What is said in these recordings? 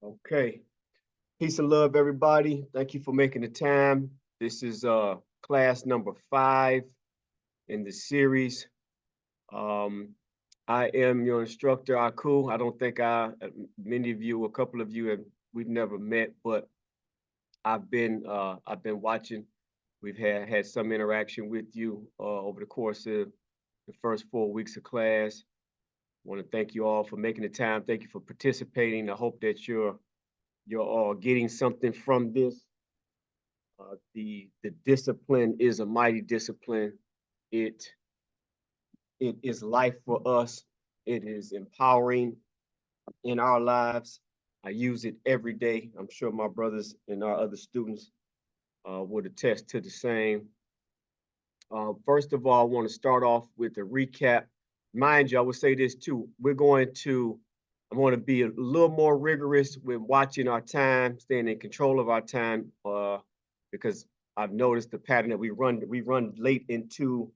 Okay. Peace and love, everybody. Thank you for making the time. This is class number 5 in the series. Um, I am your instructor, Aku. I don't think many of you, a couple of you, we've never met, but I've been watching. We've had some interaction with you over the course of the first 4 weeks of class. I want to thank you all for making the time. Thank you for participating. I hope that you're all getting something from this. The discipline is a mighty discipline. It it is life for us. It is empowering in our lives. I use it every day. I'm sure my brothers and our other students would attest to the same. First of all, I want to start off with a recap. Mind you, I would say this too. I want to be a little more rigorous with watching our time, staying in control of our time, because I've noticed the pattern that we run late into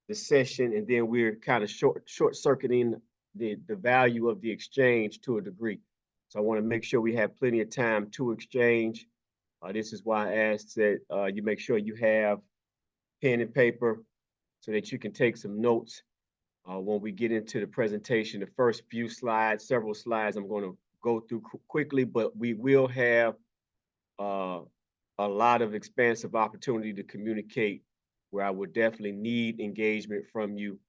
the session, and then we're kind of short circuiting the value of the exchange to a degree. So I want to make sure we have plenty of time to exchange. This is why I asked that you make sure you have pen and paper so that you can take some notes when we get into the presentation. The first few slides, several slides, I'm going to go through quickly, but we will have uh, a lot of expansive opportunity to communicate where I would definitely need engagement from you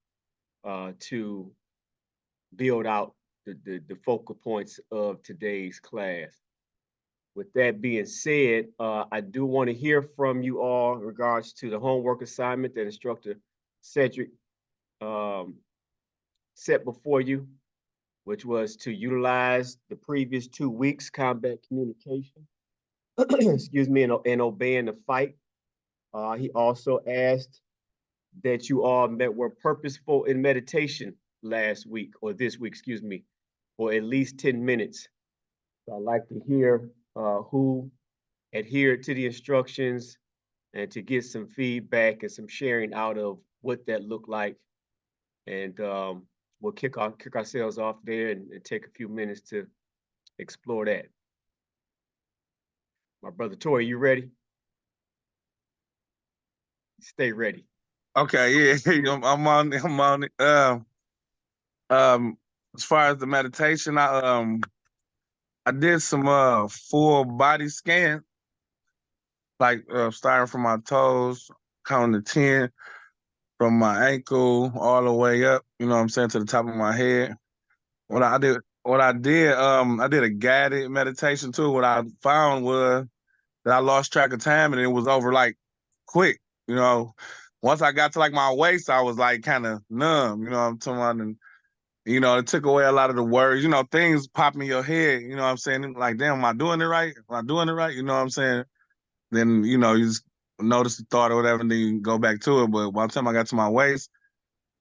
to build out the focal points of today's class. With that being said, I do want to hear from you all in regards to the homework assignment that instructor Cedric um, set before you, which was to utilize the previous 2 weeks combat communication, excuse me, and obeying the fight. He also asked that you all were purposeful in meditation last week or this week, excuse me, for at least 10 minutes. So I'd like to hear who adhered to the instructions and to get some feedback and some sharing out of what that looked like. And we'll kick ourselves off there and take a few minutes to explore that. My brother Tori, you ready? Stay ready. Okay, yeah, I'm on it. I'm on it. As far as the meditation, I did some full body scan, like starting from my toes, counting to 10, from my ankle all the way up. You know what I'm saying, to the top of my head. I did a guided meditation too. What I found was that I lost track of time and it was over like quick. You know, once I got to like my waist, I was like kind of numb. You know what I'm talking about? And it took away a lot of the words. Things pop in your head. You know what I'm saying? Like, damn, am I doing it right? Am I doing it right? You know what I'm saying? Then you just notice the thought or whatever, and then you go back to it. But by the time I got to my waist,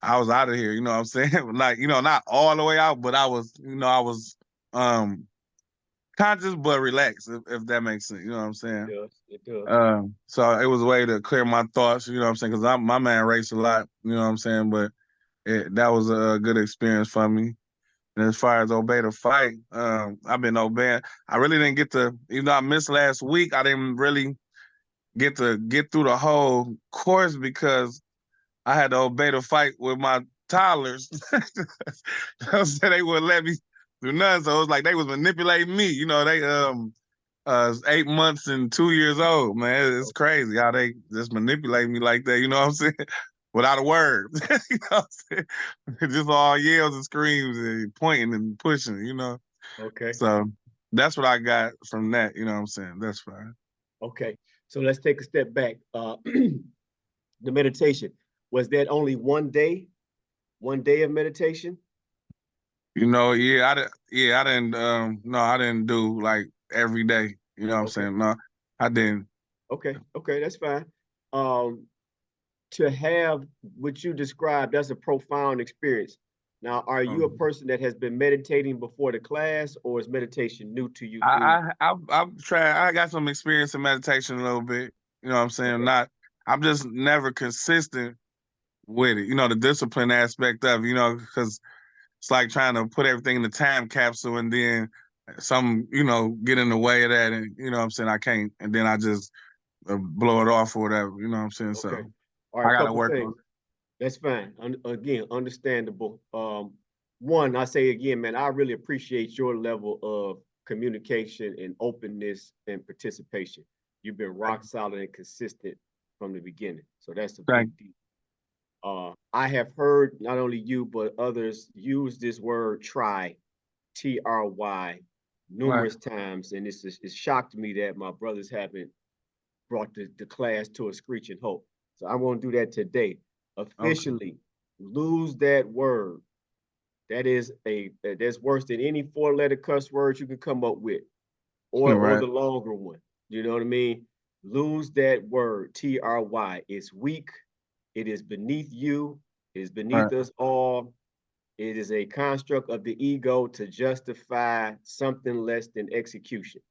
I was out of here. You know what I'm saying? Like, not all the way out, but I was um conscious but relaxed, if that makes sense. You know what I'm It saying? does. It does. So it was a way to clear my thoughts. You know what I'm saying? Because my man raced a lot. You know what I'm saying? But that was a good experience for me. And as far as obey the fight, I've been obeying. I really didn't get to, I missed last week. I didn't really get to get through the whole course because I had to obey the fight with my toddlers. So they wouldn't let me do nothing. So it was like they was manipulating me. They 8 months and 2 years old, man. It's crazy how they just manipulate me like that, you know what I'm saying? Without a word. You know what I'm saying? Just all yells and screams and pointing and pushing. Okay. So that's what I got from that, you know what I'm saying? That's fine. Okay. So let's take a step back. The meditation, was that only one day of meditation? No, I didn't do like every day. You know what I'm Okay. saying? No, I didn't. Okay. Okay. That's fine. Um, to have what you described, that's a profound experience. Now, are you a Um, person that has been meditating before the class, or is meditation new to you through? I've tried. I got some experience in meditation a little bit. You know what I'm saying? Okay. Not. I'm just never consistent with it. The discipline aspect of it, because it's like trying to put everything in the time capsule and then some, get in the way of that, and you know what I'm saying, I can't, and then I just blow it off or whatever, you know what I'm saying? Okay. So All I right, gotta couple work things. on That's fine. Again, understandable. One, I say again, man, I really appreciate your level of communication and openness and participation. You've been it. rock solid and consistent from the beginning. So that's a Thank big deal. I have heard not only you, but others use this word try, TRY, Right, numerous times. And it's shocked me that my brothers haven't brought the class to a screeching halt. So I'm going to do that today. okay. Officially, lose that word. That's worse than any four-letter cuss words you can come up with, or Right, the longer one. You know what I mean? Lose that word, TRY. It's weak. It is beneath you. It is right, beneath us all. It is a construct of the ego to justify something less than execution.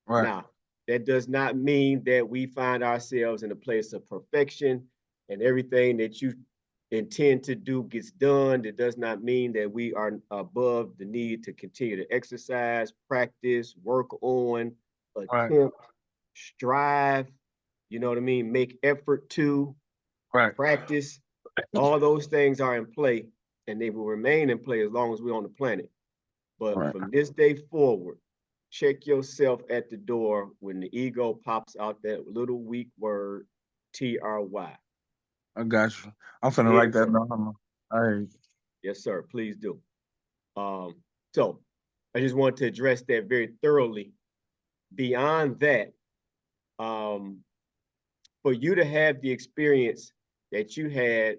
right, Now, that does not mean that we find ourselves in a place of perfection and everything that you intend to do gets done. That does not mean that we are above the need to continue to exercise, practice, work on, right, attempt, strive, you know what I mean? Make effort to right, practice. All those things are in play and they will remain in play as long as we're on the planet. But right. from this day forward, check yourself at the door when the ego pops out that little weak word, TRY. I got you. I'm finna It, write that down. All right. yes, sir, please do. Um, so I just want to address that very thoroughly. Beyond that, um, for you to have the experience that you had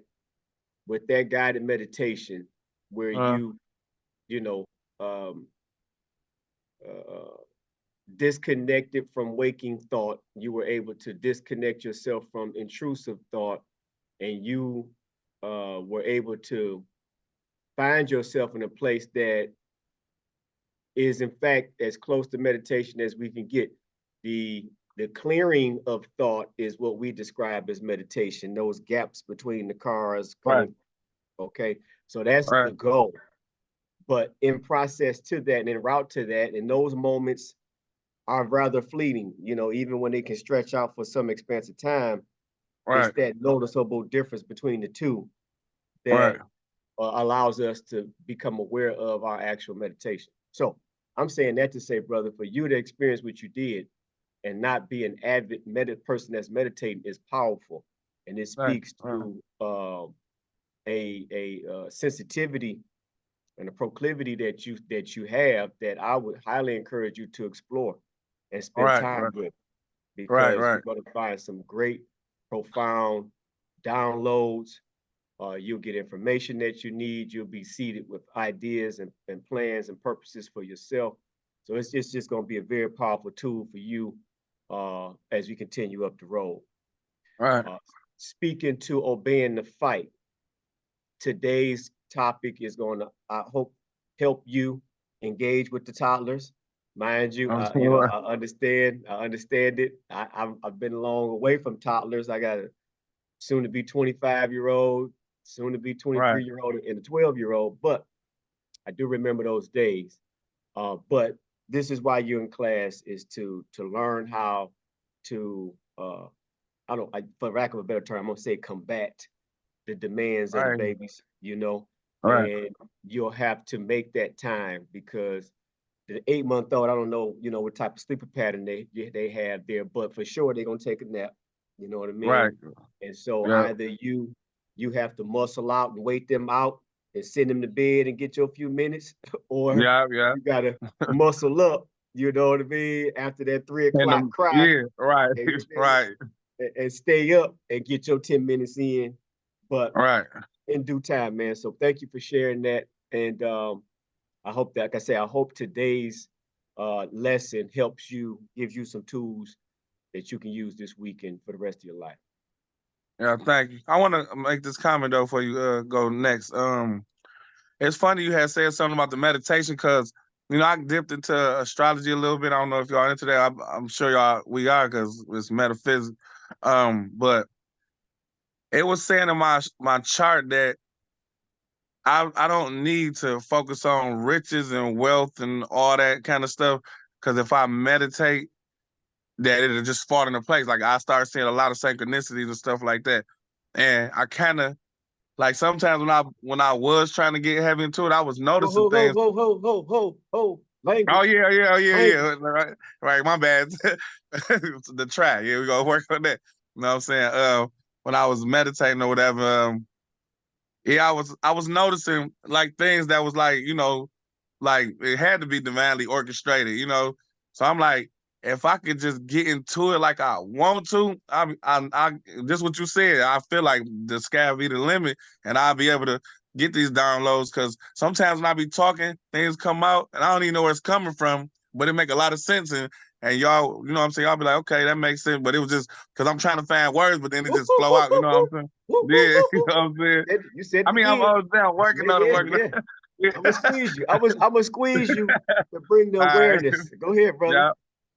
with that guided meditation, where Uh, you know, um, uh, disconnected from waking thought. You were able to disconnect yourself from intrusive thought, and you were able to find yourself in a place that is, in fact, as close to meditation as we can get. The the clearing of thought is what we describe as meditation. Those gaps between the cars right, coming. Okay, so that's right, the goal. But in process to that and en route to that, in those moments are rather fleeting, even when they can stretch out for some expansive time, it's right, that noticeable difference between the two right, that allows us to become aware of our actual meditation. So I'm saying that to say, brother, for you to experience what you did and not be an avid person that's meditating is powerful. And it right, speaks right, to sensitivity and a proclivity that you have that I would highly encourage you to explore and spend right, time right, with right, because right, you're going to find some great, profound downloads. You'll get information that you need. You'll be seated with ideas and plans and purposes for yourself. So it's just going to be a very powerful tool for you as you continue up the road. right. Uh, Speaking to obeying the fight, today's topic is going to, I hope, help you engage with the toddlers. Mind you, I'm saying, I understand it. I've been a long away from toddlers. I got a soon to be 25-year-old, soon to be right, 23-year-old, and a 12-year-old. But I do remember those days. But this is why you're in class is to learn how to I don't I, for lack of a better term, I'm gonna say combat the demands of the right, babies, right, and you'll have to make that time because the 8 month old, I don't know, what type of sleeping pattern they have there, but for sure they're gonna take a nap. You know what I mean? right. And so Yeah, either you have to muscle out and wait them out and send them to bed and get your few minutes, or yeah, yeah. you gotta muscle up, you know what I mean, after that three And o'clock cry yeah, right, and get there right, and stay up and get your 10 minutes in. But right, in due time, man. So thank you for sharing that. And I hope that, like I say, I hope today's lesson helps you, gives you some tools that you can use this weekend for the rest of your life. yeah. Thank you. I want to make this comment though before you go next. It's funny you had said something about the meditation because I dipped into astrology a little bit. I don't know if y'all into that. I'm sure we are because it's metaphysics. But it was saying in my chart that I don't need to focus on riches and wealth and all that kind of stuff. Because if I meditate, that it'll just fall into place. Like I start seeing a lot of synchronicities and stuff like that. And I kind of like sometimes when I was trying to get heavy into it, I was Ho, noticing ho, ho, things. ho, ho, ho, ho, ho. Oh Language, yeah, yeah, yeah, language. yeah. Right, right. My bad. The track. Yeah, we gonna work on that. You know what I'm saying? When I was meditating or whatever, yeah, I was noticing like things that was like, like it had to be divinely orchestrated, So I'm like, if I could just get into it like I want to, I just what you said. I feel like the sky be the limit, and I'll be able to get these downloads. Because sometimes when I be talking, things come out, and I don't even know where it's coming from, but it make a lot of sense. And y'all, you know what I'm saying? I'll be like, okay, that makes sense. But it was just because I'm trying to find words, but then it Woo, just woo, flow woo, out. You woo, know what I'm woo. saying? Woo, woo, Yeah, woo, you woo. know what I'm saying? You said I it mean, I'm again. always down Yeah, working on it, yeah, working on yeah. it. Yeah. I'm gonna squeeze you. I'm gonna squeeze you to bring the All right. awareness. Go ahead, brother. Yeah.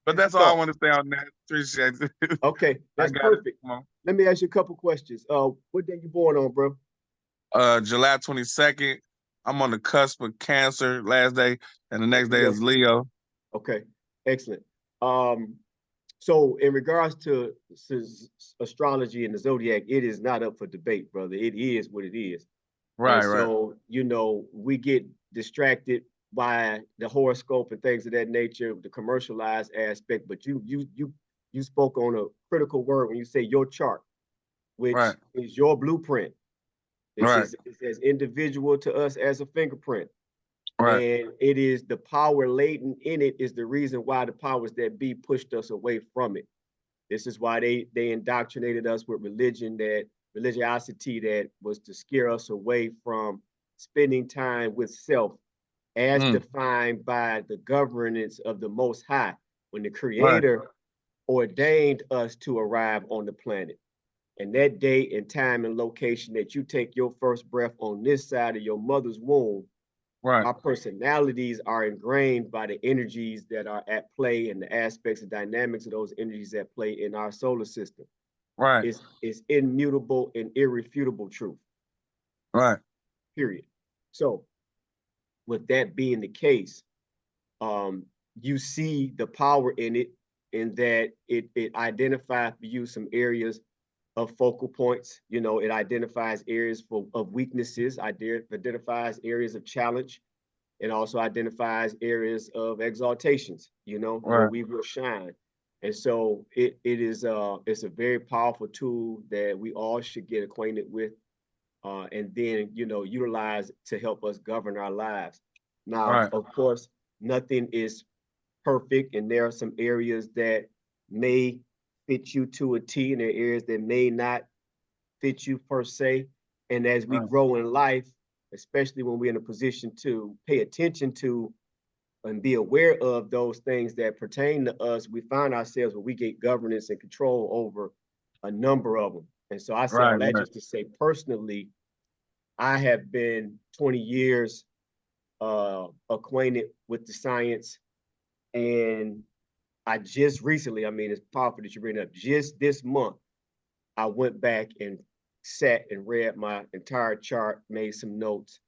But Finish that's your all I thought. want to say on that. Appreciate it. Okay, I that's got it. perfect. Come on. Let me ask you a couple questions. What day you born on, bro? July 22nd. I'm on the cusp of Cancer last day, and the next day Leo. is Leo. Okay, excellent. Um, so in regards to astrology and the zodiac, it is not up for debate, brother. It is what it is. And Right, right, so, we get distracted by the horoscope and things of that nature, the commercialized aspect. But you spoke on a critical word when you say your chart, which right, is your blueprint. This right, is as individual to us as a fingerprint. right, And it is the power latent in it is the reason why the powers that be pushed us away from it. This is why they indoctrinated us with religiosity that was to scare us away from spending time with self as mm, defined by the governance of the Most High when the right, Creator ordained us to arrive on the planet. And that date and time and location that you take your first breath on this side of your mother's womb, right, our personalities are ingrained by the energies that are at play and the aspects and dynamics of those energies at play in our solar system. right, It's immutable and irrefutable truth, right, period. So, with that being the case, you see the power in it, in that it identifies for you some areas of focal points. It identifies areas of weaknesses, identifies areas of challenge. It also identifies areas of exaltations, where right, we will shine. And so it's a very powerful tool that we all should get acquainted with, and then utilize to help us govern our lives. Now, right, of course, nothing is perfect, and there are some areas that may fit you to a T, and there are areas that may not fit you per se. And as we right, grow in life, especially when we're in a position to pay attention to and be aware of those things that pertain to us, we find ourselves where we get governance and control over a number of them. And so I say all right, that right, just to say, personally, I have been 20 years acquainted with the science, and I just recently, I mean, it's powerful that you bring it up. Just this month, I went back and sat and read my entire chart, made some notes,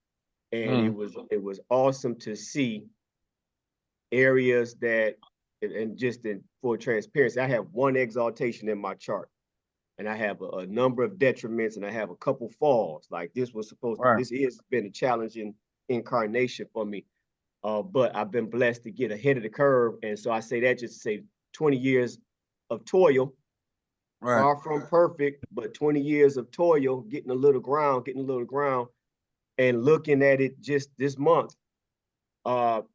and it mm, was it was awesome to see areas that, and just in full transparency, I have one exaltation in my chart, and I have a number of detriments, and I have a couple falls. Like right, this has been a challenging incarnation for me. But I've been blessed to get ahead of the curve. And so I say that just to say 20 years of toil, right, far from perfect, but 20 years of toil, getting a little ground, and looking at it just this month.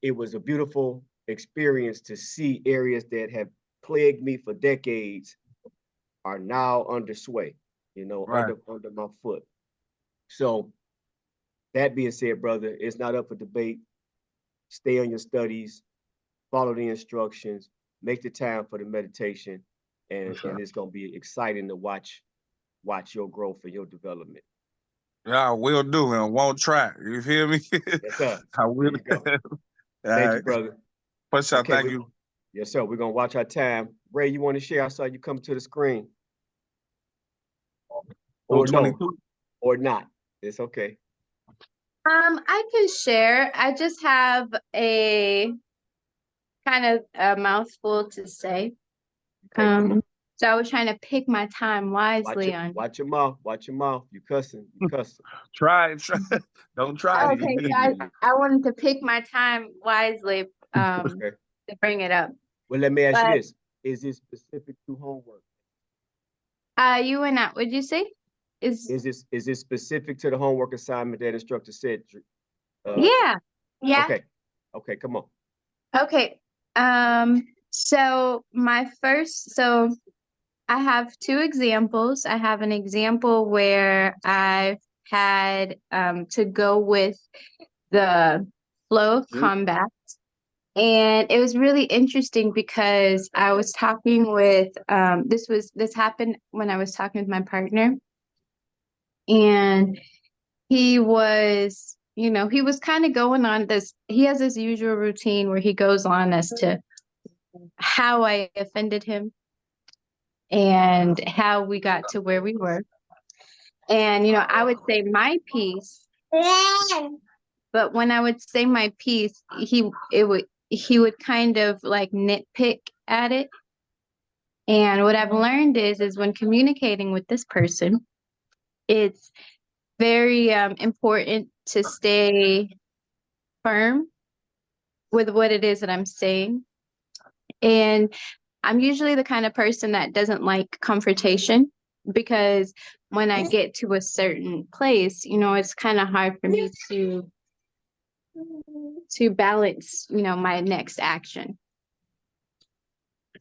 It was a beautiful experience to see areas that have plagued me for decades are now under sway, right, under my foot. So that being said, brother, it's not up for debate. Stay on your studies, follow the instructions, make the time for the meditation, for and sure. it's gonna be exciting to watch your growth and your development. Yeah, I will do and won't try. You feel me? Yes, sir. I There will. you go. All Thank you, right. brother. For sure. Okay, Thank you. yes, sir. We're gonna watch our time. Ray, you want to share? I saw you come to the screen, or no, 222. or not. It's okay. I can share. I just have a kind of a mouthful to say. Okay, come on. So I was trying to pick my time wisely on. Watch your mouth. Watch your mouth. You cussing. You cussing. Try it. Try. Don't try it Okay, so immediately. I wanted to pick my time wisely Okay. to bring it up. Well, let me ask you But this. Is it specific to homework? you and I, would you say? Is Is this specific to the homework assignment that instructor said? Uh, Yeah. Yeah. okay. Okay, come on. Okay. So I have two examples. I have an example where I had to go with the flow of Mm, combat. And it was really interesting because I was talking with this happened when I was talking with my partner, and he was kind of going on this. He has this usual routine where he goes on as to how I offended him and how we got to where we were. And I would say my piece, but when I would say my piece, he would kind of like nitpick at it. And what I've learned is when communicating with this person, it's very important to stay firm with what it is that I'm saying. And I'm usually the kind of person that doesn't like confrontation because when I get to a certain place, it's kind of hard for me to balance, my next action.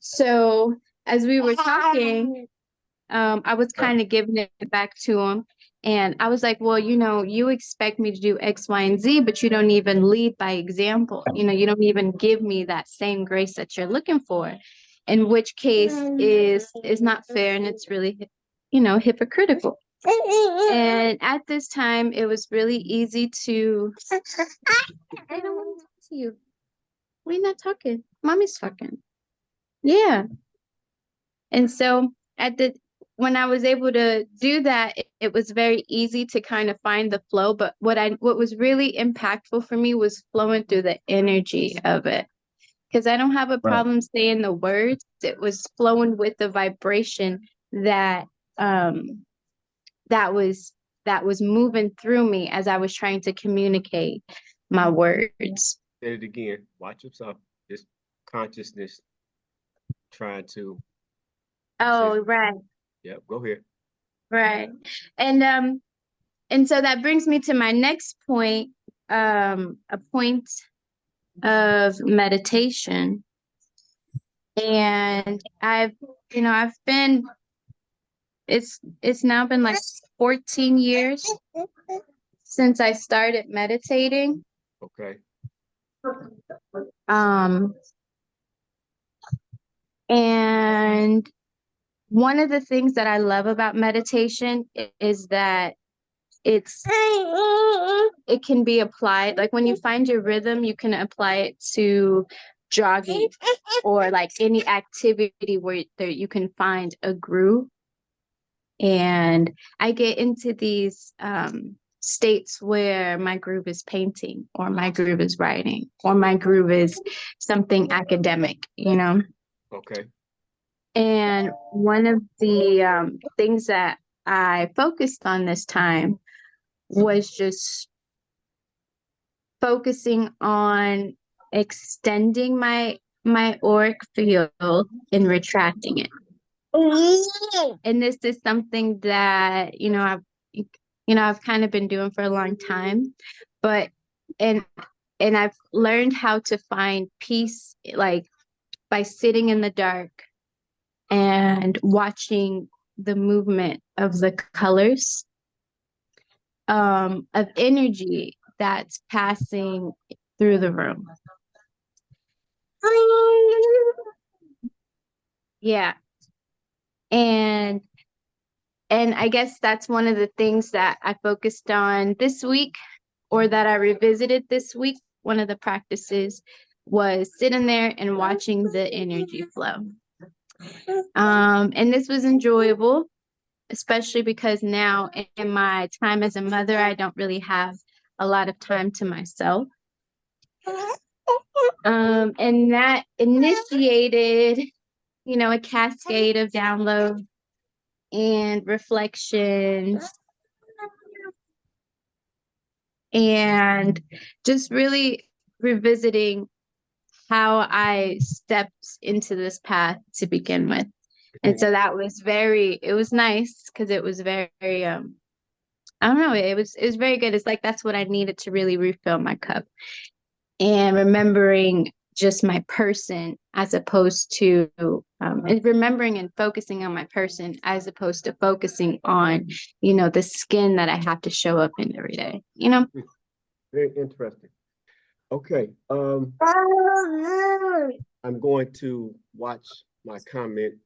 So as we were talking, I was kind of giving it back to him. And I was like, well, you expect me to do X, Y, and Z, but you don't even lead by example. You don't even give me that same grace that you're looking for, in which case is not fair and it's really, hypocritical. And at this time, it was really easy to. I don't want to talk to you. We're not talking. Mommy's talking. Yeah. And so at the when I was able to do that, it was very easy to kind of find the flow. But what was really impactful for me was flowing through the energy of it. Because I don't have a Right. problem saying the words. It was flowing with the vibration that um that was that was moving through me as I was trying to communicate my words. Say it again. Watch yourself. This consciousness trying to say, Oh, right, yep, go ahead. right. And so that brings me to my next point, a point of meditation. And I've been it's now been like 14 years since I started meditating. Okay. Um, and one of the things that I love about meditation is that it's it can be applied like when you find your rhythm, you can apply it to jogging or like any activity where you can find a groove. And I get into these states where my groove is painting or my groove is writing or my groove is something academic. Okay. And one of the things that I focused on this time was just focusing on extending my auric field and retracting it. And this is something that I've kind of been doing for a long time, but and and I've learned how to find peace like by sitting in the dark and watching the movement of the colors of energy that's passing through the room. Yeah. And I guess that's one of the things that I focused on this week or that I revisited this week. One of the practices was sitting there and watching the energy flow. And this was enjoyable, especially because now in my time as a mother, I don't really have a lot of time to myself. And that initiated, a cascade of downloads and reflections and just really revisiting how I stepped into this path to begin with. And so that was it was nice because it was very, I don't know, it was very good. It's like that's what I needed to really refill my cup. And remembering just my person as opposed to and remembering and focusing on my person as opposed to focusing on, the skin that I have to show up in every day, Very interesting. Okay. I'm going to watch my comments.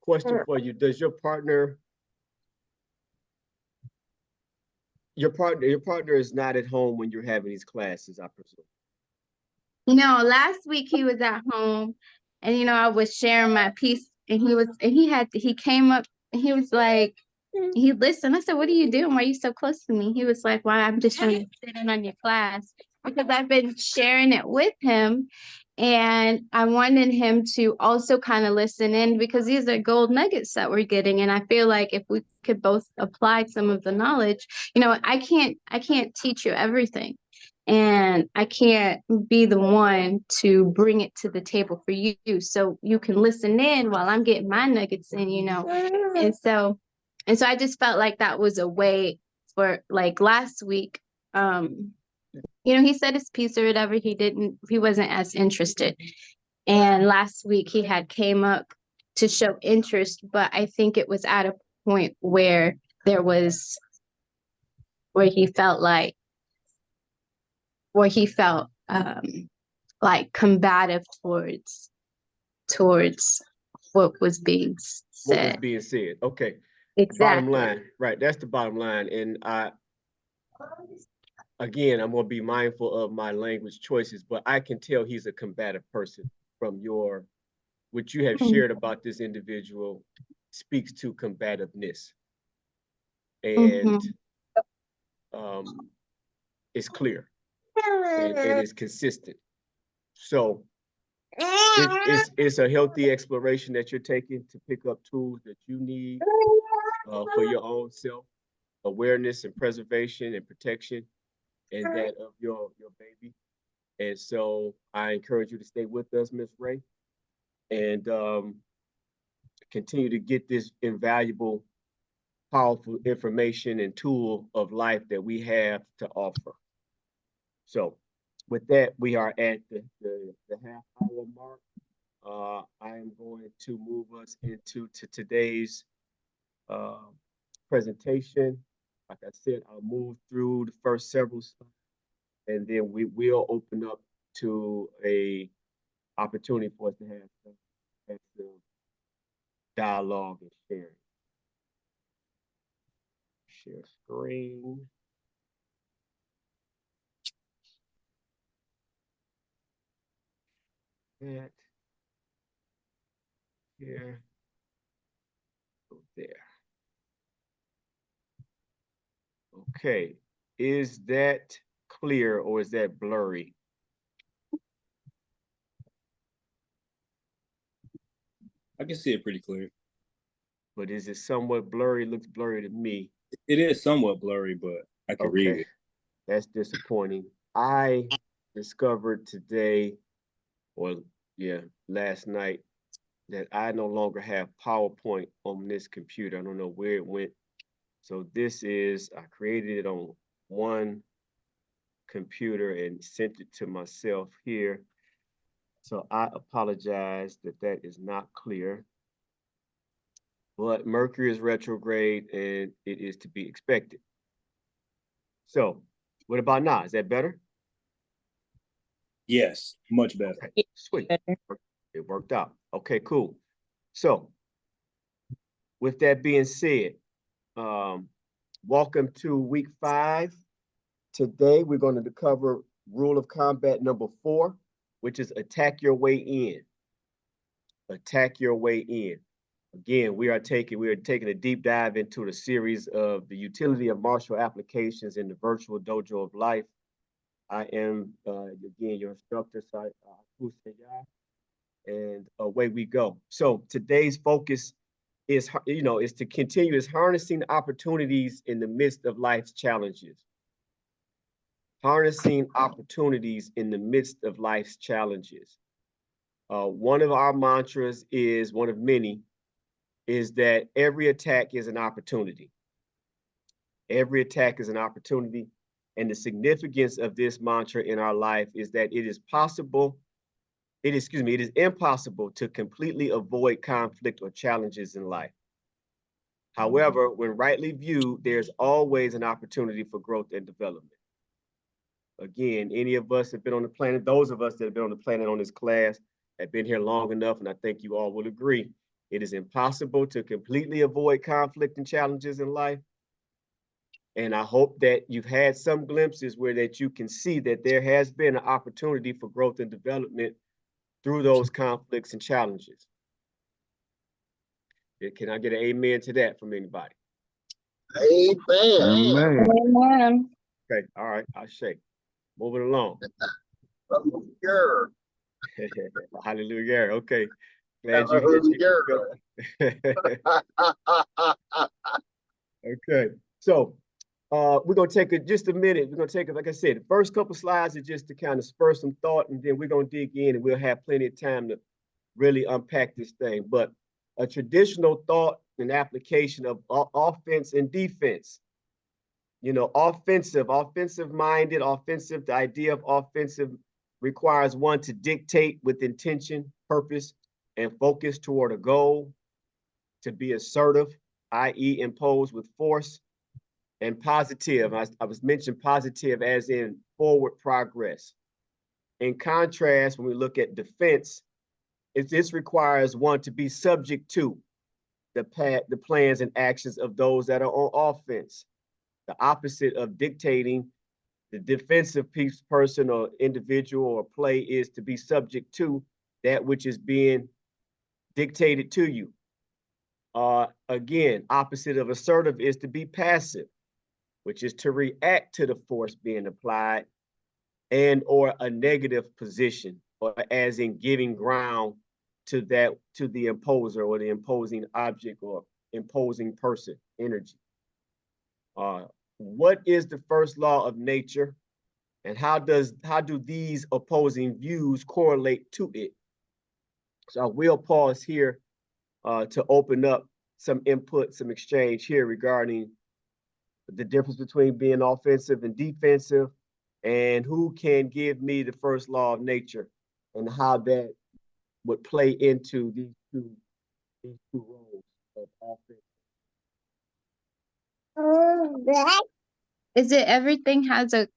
Question for you. Does your partner is not at home when you're having these classes, I presume? Last week he was at home and, I was sharing my piece and he came up and he was like, he listened. I said, what are you doing? Why are you so close to me? He was like, why? I'm just trying to sit in on your class because I've been sharing it with him. And I wanted him to also kind of listen in because these are gold nuggets that we're getting. And I feel like if we could both apply some of the knowledge, I can't teach you everything. And I can't be the one to bring it to the table for you. So you can listen in while I'm getting my nuggets in, And so I just felt like that was a way for like last week, he said his piece or whatever. He wasn't as interested. And last week he had came up to show interest, but I think it was at a point where he felt like combative towards what was being said. What was being said. Okay. Exactly. Bottom line, right? That's the bottom line. And again, I'm going to be mindful of my language choices, but I can tell he's a combative person from what you have shared about this individual speaks to combativeness. And it's clear and it's consistent. So it's a healthy exploration that you're taking to pick up tools that you need for your own self awareness and preservation and protection and that of your baby. And so I encourage you to stay with us, Ms. Ray, and continue to get this invaluable, powerful information and tool of life that we have to offer. So with that, we are at the half-hour mark. I am going to move us into today's presentation. Like I said, I'll move through the first several slides, and then we will open up to a opportunity for us to have some dialogue and sharing. Share screen. That here. Go there. Okay. Is that clear or is that blurry? I can see it pretty clear. But is it somewhat blurry? It looks blurry to me. It is somewhat blurry, but I can read it. That's disappointing. I discovered today, or last night, that I no longer have PowerPoint on this computer. I don't know where it went. So I created it on one computer and sent it to myself here. So I apologize that is not clear. But Mercury is retrograde and it is to be expected. So what about now? Is that better? Yes, much better. Okay, sweet. It worked out. Okay, cool. So with that being said, welcome to week 5. Today we're going to cover rule of combat number 4, which is attack your way in. Attack your way in. Again, we are taking a deep dive into the series of the utility of martial applications in the virtual dojo of life. I am again your instructor, and away we go. So today's focus is to continue is harnessing opportunities in the midst of life's challenges. Harnessing opportunities in the midst of life's challenges. One of our mantras is one of many is that every attack is an opportunity. Every attack is an opportunity. And the significance of this mantra in our life is that it is impossible to completely avoid conflict or challenges in life. However, when rightly viewed, there's always an opportunity for growth and development. Again, any of us have been on the planet, those of us that have been on the planet on this class have been here long enough, and I think you all will agree, it is impossible to completely avoid conflict and challenges in life. And I hope that you've had some glimpses where that you can see that there has been an opportunity for growth and development through those conflicts and challenges. Can I get an amen to that from anybody? Amen. Amen. Okay, all right, I'll shake. Moving along. Hallelujah. Okay. Glad you Okay. So we're gonna take just a minute. We're gonna take it, like I said, the first couple slides are just to kind of spur some thought, and then we're gonna dig in and we'll have plenty of time to really unpack this thing. But a traditional thought and application of offense and defense. Offensive-minded, offensive, the idea of offensive requires one to dictate with intention, purpose, and focus toward a goal, to be assertive, i.e. impose with force, and positive. I was mentioned positive as in forward progress. In contrast, when we look at defense, this requires one to be subject to the plans and actions of those that are on offense. The opposite of dictating, the defensive person or individual or play is to be subject to that which is being dictated to you. Again, opposite of assertive is to be passive, which is to react to the force being applied and or a negative position, or as in giving ground to the imposer or the imposing object or imposing person, energy. What is the first law of nature, and how do these opposing views correlate to it? So I will pause here to open up some input, some exchange here regarding the difference between being offensive and defensive, and who can give me the first law of nature and how that would play into these two roles of offense. Is it everything has a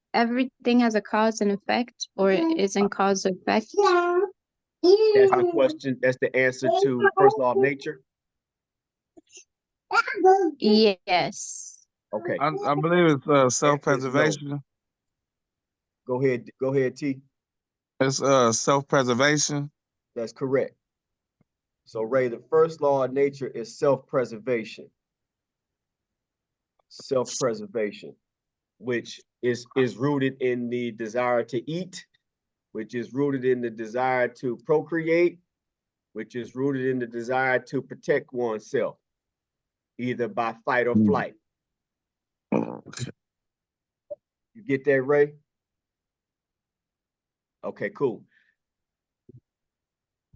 cause and effect, or isn't cause and effect? That's the question. That's the answer to first law of nature. Yes. Okay. I believe it's self-preservation. Go ahead, T. It's self-preservation. That's correct. So Ray, the first law of nature is self-preservation. Self-preservation, which is rooted in the desire to eat, which is rooted in the desire to procreate, which is rooted in the desire to protect oneself, either by fight or flight. Okay. You get that, Ray? Okay, cool.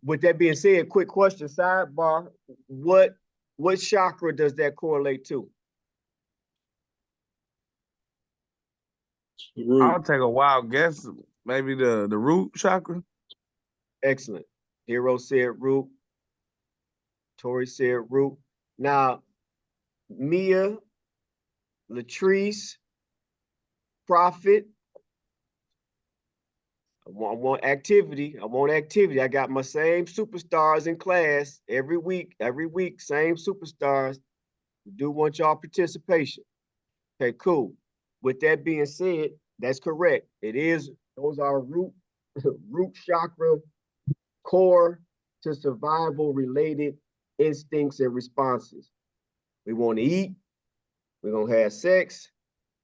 With that being said, quick question, sidebar. What chakra does that correlate to? I'll take a wild guess. Maybe the root chakra. Excellent. Hero said root. Tori said root. Now, Mia, Latrice, Prophet. I want activity. I want activity. I got my same superstars in class every week, same superstars. We do want y'all participation. Okay, cool. With that being said, that's correct. Those are root chakra, core to survival related instincts and responses. We want to eat, we're gonna have sex,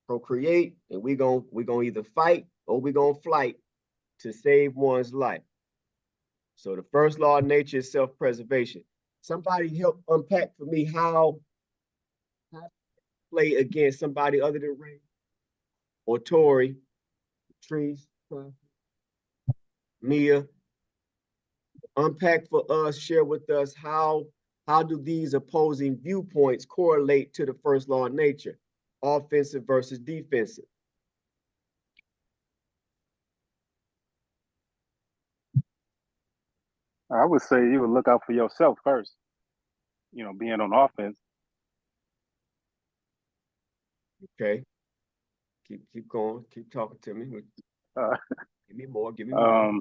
procreate, and we're gonna either fight or we're gonna flight to save one's life. So the first law of nature is self-preservation. Somebody help unpack for me how to play against somebody other than Ray or Tori, Trees, Mia. Unpack for us, share with us how do these opposing viewpoints correlate to the first law of nature, offensive versus defensive? I would say you would look out for yourself first. Being on offense. Okay. Keep going. Keep talking to me. Uh, Give me more. Give me more.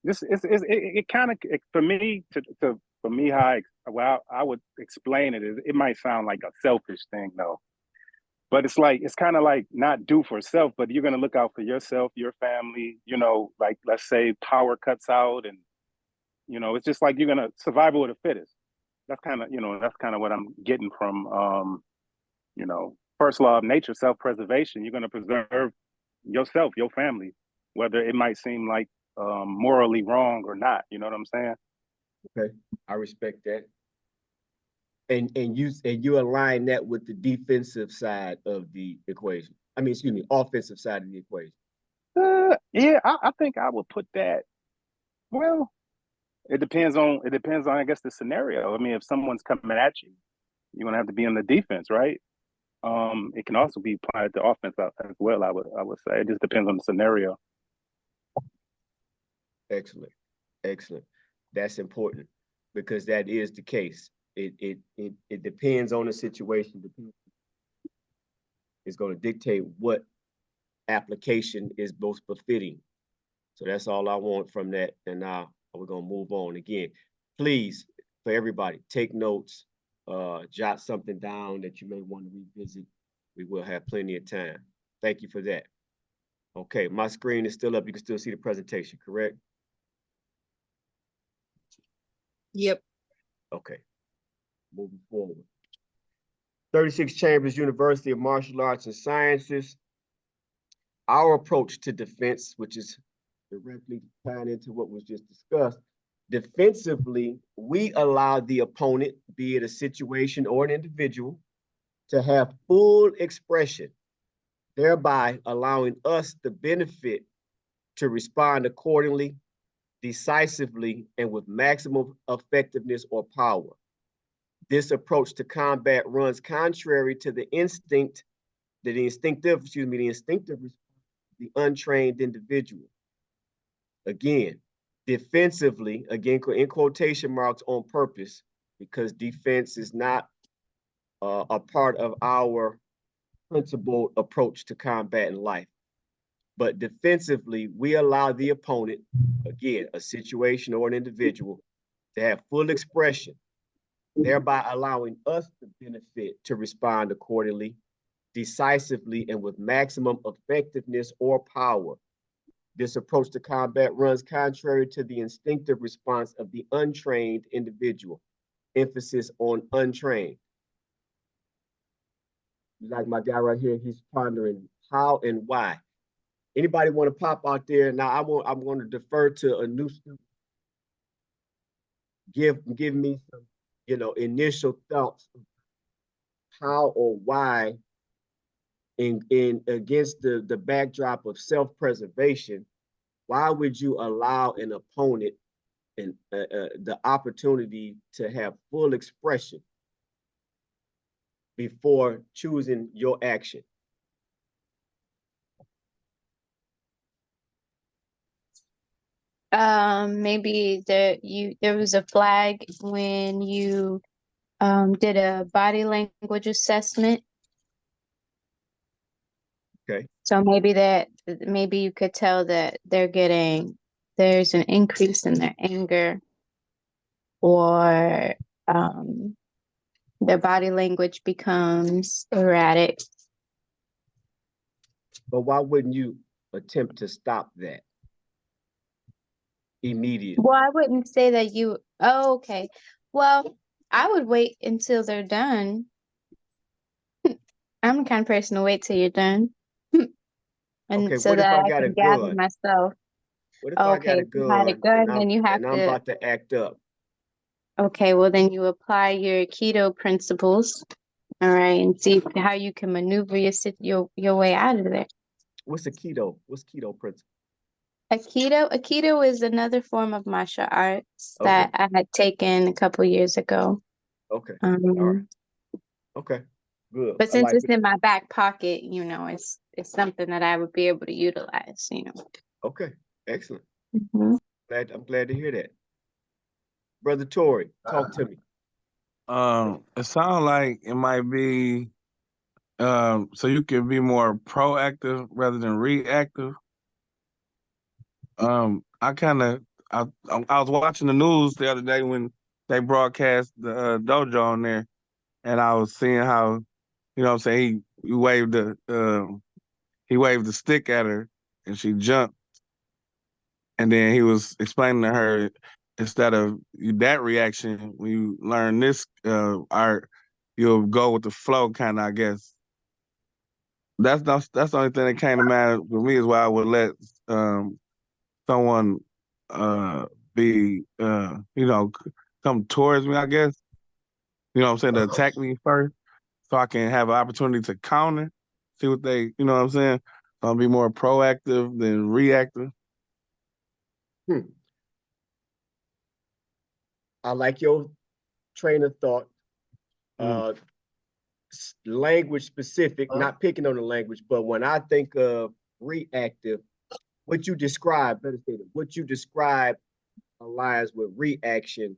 It kind of for me for me how I would explain it is it might sound like a selfish thing though, but it's kind of like not do for self, but you're gonna look out for yourself, your family. Like let's say power cuts out, and it's just like you're gonna survival of the fittest. That's kind of what I'm getting from first law of nature, self-preservation. You're gonna preserve yourself, your family, whether it might seem like morally wrong or not. You know what I'm saying? Okay, I respect that. And you align that with the defensive side of the equation. I mean, excuse me, offensive side of the equation. Yeah, I think I would put that. Well, it depends on I guess the scenario. I mean, if someone's coming at you, you're gonna have to be on the defense, right? It can also be applied to offense as well. I would say it just depends on the scenario. Excellent, excellent. That's important because that is the case. It depends on the situation. It's going to dictate what application is most befitting. So that's all I want from that. And now we're going to move on again. Please, for everybody, take notes, jot something down that you may want to revisit. We will have plenty of time. Thank you for that. Okay, my screen is still up. You can still see the presentation, correct? Yep. Okay, moving forward. 36 Chambers University of Martial Arts and Sciences. Our approach to defense, which is directly tied into what was just discussed. Defensively, we allow the opponent, be it a situation or an individual, to have full expression, thereby allowing us the benefit to respond accordingly, decisively, and with maximum effectiveness or power. This approach to combat runs contrary to the instinctive response of the untrained individual. Again, defensively, again, in quotation marks on purpose, because defense is not a part of our principled approach to combat in life. But defensively, we allow the opponent, again, a situation or an individual, to have full expression, thereby allowing us the benefit to respond accordingly, decisively, and with maximum effectiveness or power. This approach to combat runs contrary to the instinctive response of the untrained individual. Emphasis on untrained. Like my guy right here, he's pondering how and why. Anybody want to pop out there? Now I'm going to defer to a new student. Give me some, initial thoughts of how or why in against the backdrop of self-preservation, why would you allow an opponent and the opportunity to have full expression before choosing your action? Maybe there was a flag when you did a body language assessment. Okay. So maybe you could tell that there's an increase in their anger, or their body language becomes erratic. But why wouldn't you attempt to stop that immediately? Well, I wouldn't say that you, oh, okay. Well, I would wait until they're done. I'm the kind of person to wait till you're done. Okay, And so what if that I I got a can gather gun? myself. What if I Okay, got a if you had a gun gun, then you have and I'm to. about to act up? Okay, well then you apply your keto principles, all right, and see how you can maneuver your way out of there. What's a keto? What's keto principle? Aikido is another form of martial arts Okay, that I had taken a couple years ago. okay, all right, Um, okay, good. but I since like it's it. in my back pocket, it's something that I would be able to utilize. Okay, excellent. Mhm. I'm glad to hear that. Brother Tory, talk to me. It sounds like it might be so you can be more proactive rather than reactive. I kind of I was watching the news the other day when they broadcast the dojo on there, and I was seeing how you know what I'm saying he waved the stick at her and she jumped, and then he was explaining to her instead of that reaction when you learn this art, you'll go with the flow, kind of, I guess. That's the only thing that came to mind for me is why I would let um, someone uh, be come towards me, I guess. You know what I'm saying, to attack me first, so I can have an opportunity to counter, see what they, you know what I'm saying. So I'll be more proactive than reactive. Hmm. I like your train of thought. Mm. Uh, Language specific, not picking on the language, but when I think of reactive, what you describe, better say it, what you describe aligns with reaction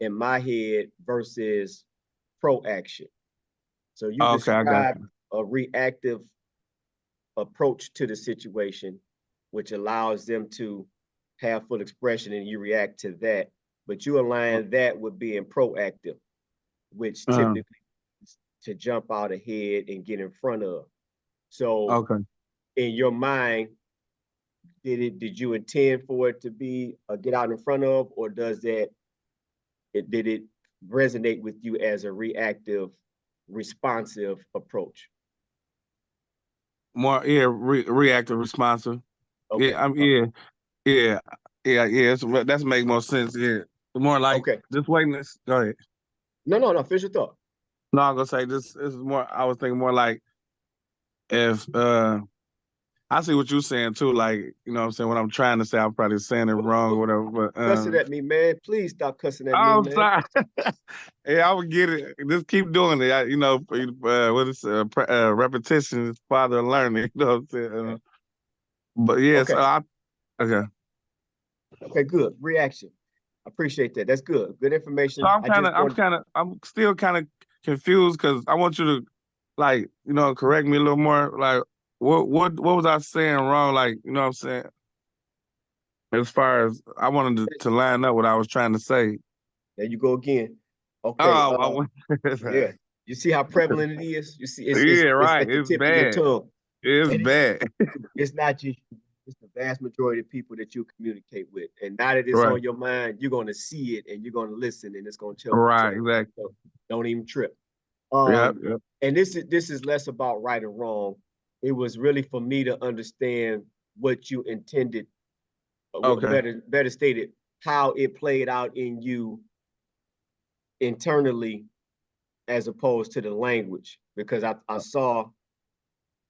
in my head versus proaction. So you Okay, I got describe you. a reactive approach to the situation, which allows them to have full expression and you react to that. But you align that with being proactive, which Uh, typically is to jump out ahead and get in front of. So okay. in your mind, did you intend for it to be a get out in front of, or did it resonate with you as a reactive, responsive approach? More, yeah, reactive, responsive. Okay. Yeah, yeah, yeah. That's make more sense. Yeah, more like Okay. just waiting. Go ahead. No. Finish your thought. No, I'm gonna say this is more. I was thinking more like if I see what you're saying too. Like you know, what I'm saying what I'm trying to say. I'm probably saying it wrong or whatever. But Cussing at me, man. Please stop cussing at me, I'm man. sorry. Yeah, I would get it. Just keep doing it. What is repetition is father of learning. You know what I'm saying? But yeah, so Okay. okay. Okay, good. Reaction. I appreciate that. That's good. Good So information. I just want I'm still kind of confused because I want you to, like, correct me a little more. Like, what was I saying wrong? Like, you know what I'm saying? As far as I wanted to line up what I was trying to say. there you go again. Okay. Oh, I went, Yeah. You see how prevalent it is? You see, yeah, it's right. at the It's tip of your bad. tongue. It's And bad. it's not just you, it's the vast majority of people that you communicate with. And now that it's Right, on your mind, you're gonna see it and you're gonna listen and it's gonna tell right, change. exactly. So don't even trip. Yep, Um, yep. and this is less about right or wrong. It was really for me to understand what you intended, what Okay, better stated, how it played out in you internally as opposed to the language. Because I saw,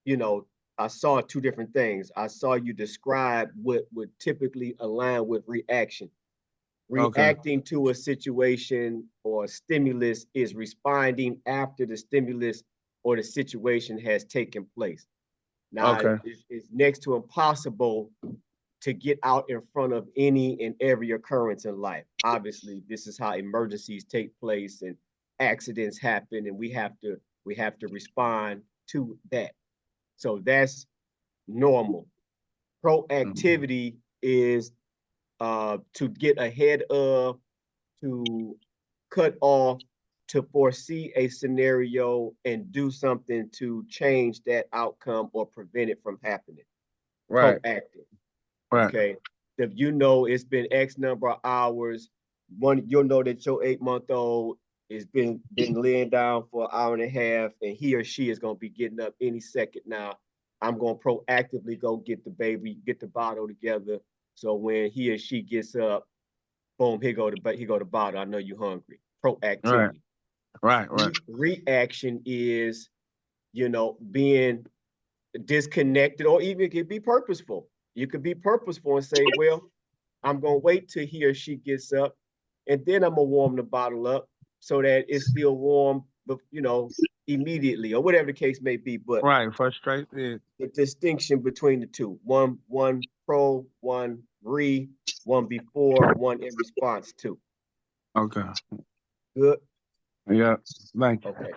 you know, I saw two different things. I saw you describe what would typically align with reaction. okay, Reacting to a situation or a stimulus is responding after the stimulus or the situation has taken place. Now, okay. it's next to impossible to get out in front of any and every occurrence in life. Obviously, this is how emergencies take place and accidents happen, and we have to respond to that. So that's normal. Mhm. Proactivity is to get ahead of, to cut off, to foresee a scenario and do something to change that outcome or prevent it from happening. Right, Proactive. right. Okay. If you know it's been X number of hours, you'll know that your 8-month-old has been laying down for an hour and a half, and he or she is gonna be getting up any second now. I'm gonna proactively go get the baby, get the bottle together. So when he or she gets up, boom, here go the bottle. I know you're hungry. Right, Proactivity. right. Reaction is, being disconnected, or even it could be purposeful. You could be purposeful and say, well, I'm gonna wait till he or she gets up, and then I'm gonna warm the bottle up so that it's still warm, but immediately, or whatever the case may be. But Right, frustrated. the distinction between the two: one pro, one before, one in response to. Okay. Good. Yeah. Thank you. Okay.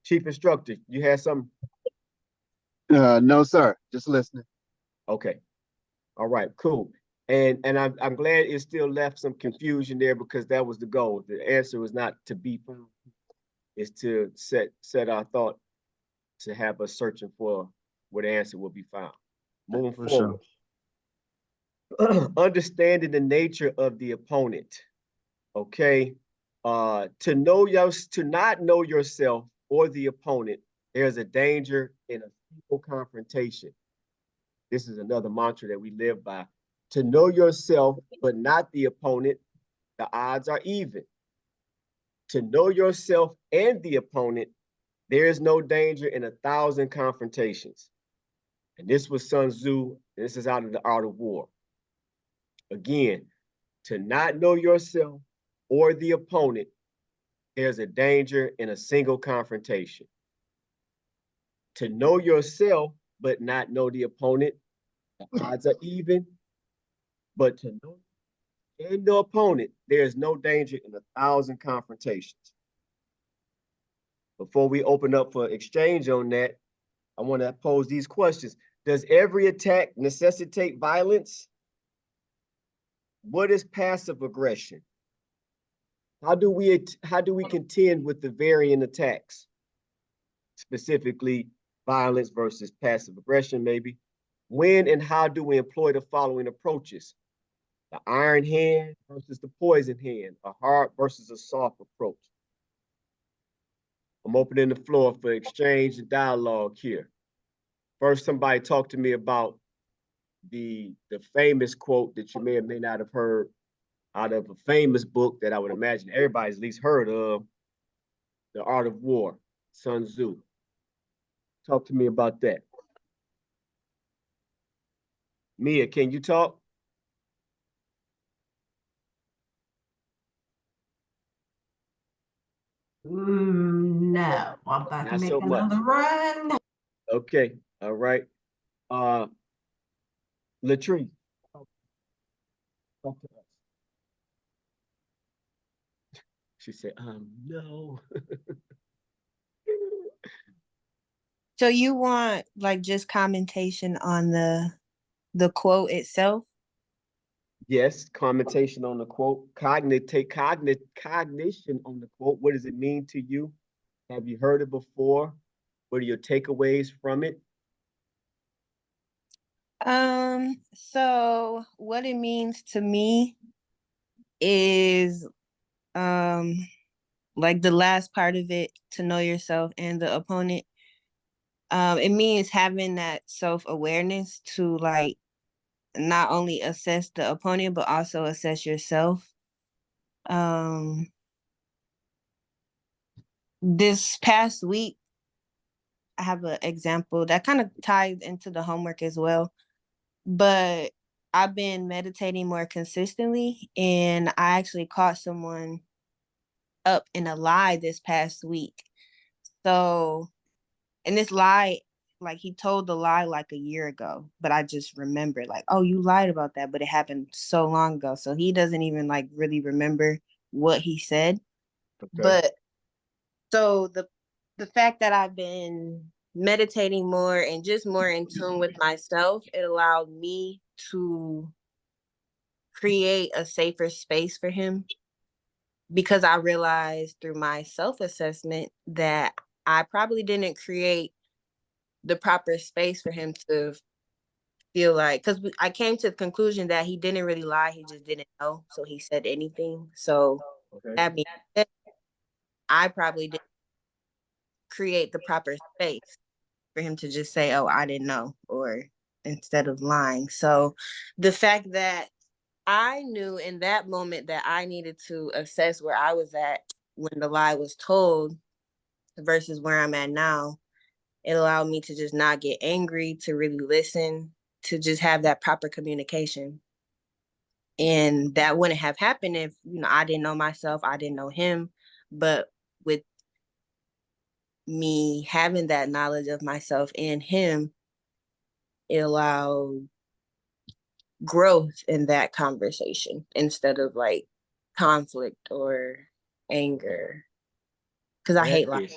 Chief instructor, you had something? No, sir. Just listening. Okay. All right. Cool. And I'm glad it still left some confusion there, because that was the goal. The answer was not to be found; it's to set our thought to have us searching for where the answer will be found. Moving For forward. Understanding the nature of the opponent. Okay. To not know yourself or the opponent, there's a danger in a simple confrontation. This is another mantra that we live by. To know yourself, but not the opponent, the odds are even. To know yourself and the opponent, there is no danger in 1,000 confrontations. And this was Sun Tzu, and this is out of The Art of War. Again, to not know yourself or the opponent, there's a danger in a single confrontation. To know yourself, but not know the opponent, the odds are even. But to know and the opponent, there is no danger in 1,000 confrontations. Before we open up for exchange on that, I want to pose these questions. Does every attack necessitate violence? What is passive aggression? How do we contend with the varying attacks? Specifically, violence versus passive aggression, maybe. When and how do we employ the following approaches? The iron hand versus the poison hand, a hard versus a soft approach. I'm opening the floor for exchange and dialogue here. First, somebody talk to me about the famous quote that you may or may not have heard out of a famous book that I would imagine everybody's at least heard of, The Art of War, Sun Tzu. Talk to me about that. Mia, can you talk? No, I'm about to Not make so much. another run. Okay, all right. Latrice, talk to us. She said, no. So you want like just commentation on the quote itself? Yes, commentation on the quote, cognition on the quote. What does it mean to you? Have you heard it before? What are your takeaways from it? So what it means to me is like the last part of it, to know yourself and the opponent. It means having that self-awareness to like not only assess the opponent but also assess yourself. This past week I have an example that kind of ties into the homework as well, but I've been meditating more consistently, and I actually caught someone up in a lie this past week. So, and this lie, like he told the lie like a year ago, but I just remembered like, oh, you lied about that, but it happened so long ago. So he doesn't even like really remember what he said. Okay. But so the fact that I've been meditating more and just more in tune with myself, it allowed me to create a safer space for him, because I realized through my self-assessment that I probably didn't create the proper space for him to feel like, because I came to the conclusion that he didn't really lie, he just didn't know, so he said anything. So Okay. that being said, I probably didn't create the proper space for him to just say, "Oh, I didn't know," or instead of lying. So the fact that I knew in that moment that I needed to assess where I was at when the lie was told versus where I'm at now, it allowed me to just not get angry, to really listen, to just have that proper communication. And that wouldn't have happened if, I didn't know myself, I didn't know him. But with me having that knowledge of myself and him, it allowed growth in that conversation instead of like conflict or anger. Because I hate lying.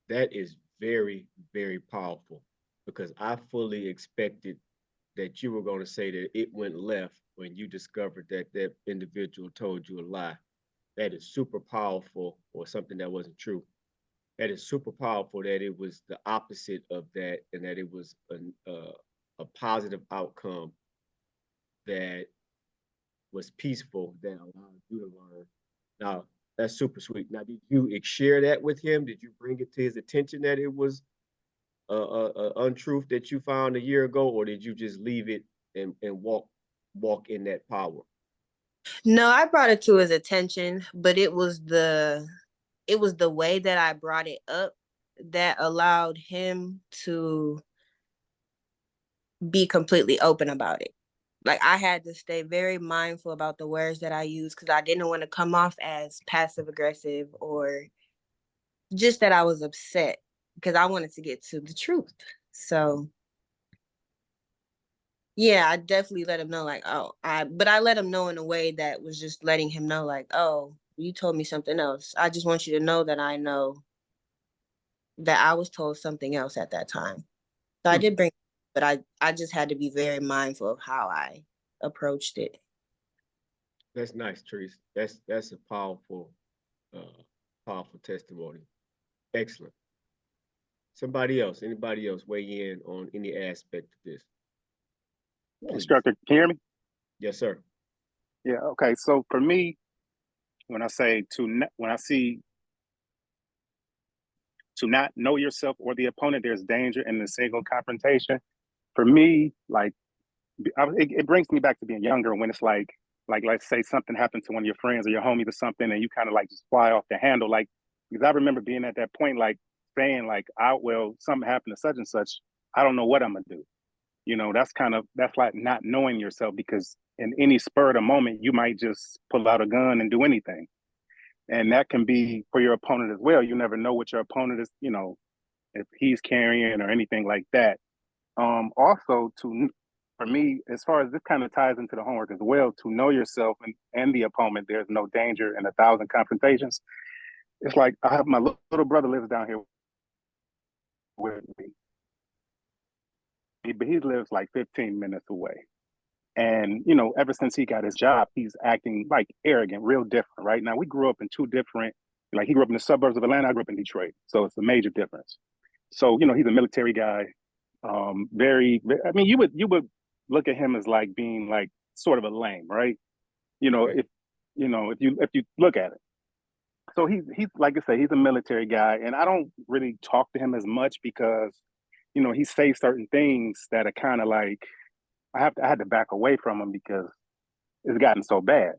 That is very, very powerful, because I fully expected that you were going to say that it went left when you discovered that that individual told you a lie. That is super powerful, or something that wasn't true. That is super powerful that it was the opposite of that, and that it was a positive outcome that was peaceful, that allowed you to learn. Now, that's super sweet. Now, did you share that with him? Did you bring it to his attention that it was a untruth that you found a year ago, or did you just leave it and walk in that power? No, I brought it to his attention, but it was the way that I brought it up that allowed him to be completely open about it. Like I had to stay very mindful about the words that I use because I didn't want to come off as passive aggressive or just that I was upset because I wanted to get to the truth. So yeah, I definitely let him know like, but I let him know in a way that was just letting him know like, oh, you told me something else. I just want you to know that I know that I was told something else at that time. So I did bring, but I just had to be very mindful of how I approached it. That's nice, Therese. That's a uh, powerful testimony. Excellent. Anybody else weigh in on any aspect of this? Please. Instructor, can you hear me? Yes, sir. Yeah. Okay. So for me, when I say when I see to not know yourself or the opponent, there's danger in the single confrontation. For me, like it brings me back to being younger when it's like let's say something happened to one of your friends or your homies or something, and you kind of like just fly off the handle. Like, because I remember being at that point, like saying like, well, something happened to such and such. I don't know what I'm gonna do. That's like not knowing yourself, because in any spur of the moment, you might just pull out a gun and do anything. And that can be for your opponent as well. You never know what your opponent is, if he's carrying or anything like that. Also, for me, as far as this kind of ties into the homework as well, to know yourself and the opponent, there's no danger in 1,000 confrontations. It's like I have my little brother lives down here with me, but he lives like 15 minutes away. And, ever since he got his job, he's acting like arrogant, real different, right? Now, we grew up in two different, like he grew up in the suburbs of Atlanta, I grew up in Detroit. So it's a major difference. So, he's a military guy. I mean, you would look at him as like being like sort of a lame, right? Okay. If you look at it. So he's like I say, he's a military guy, and I don't really talk to him as much because, he says certain things that are kind of like I had to back away from him because it's gotten so bad.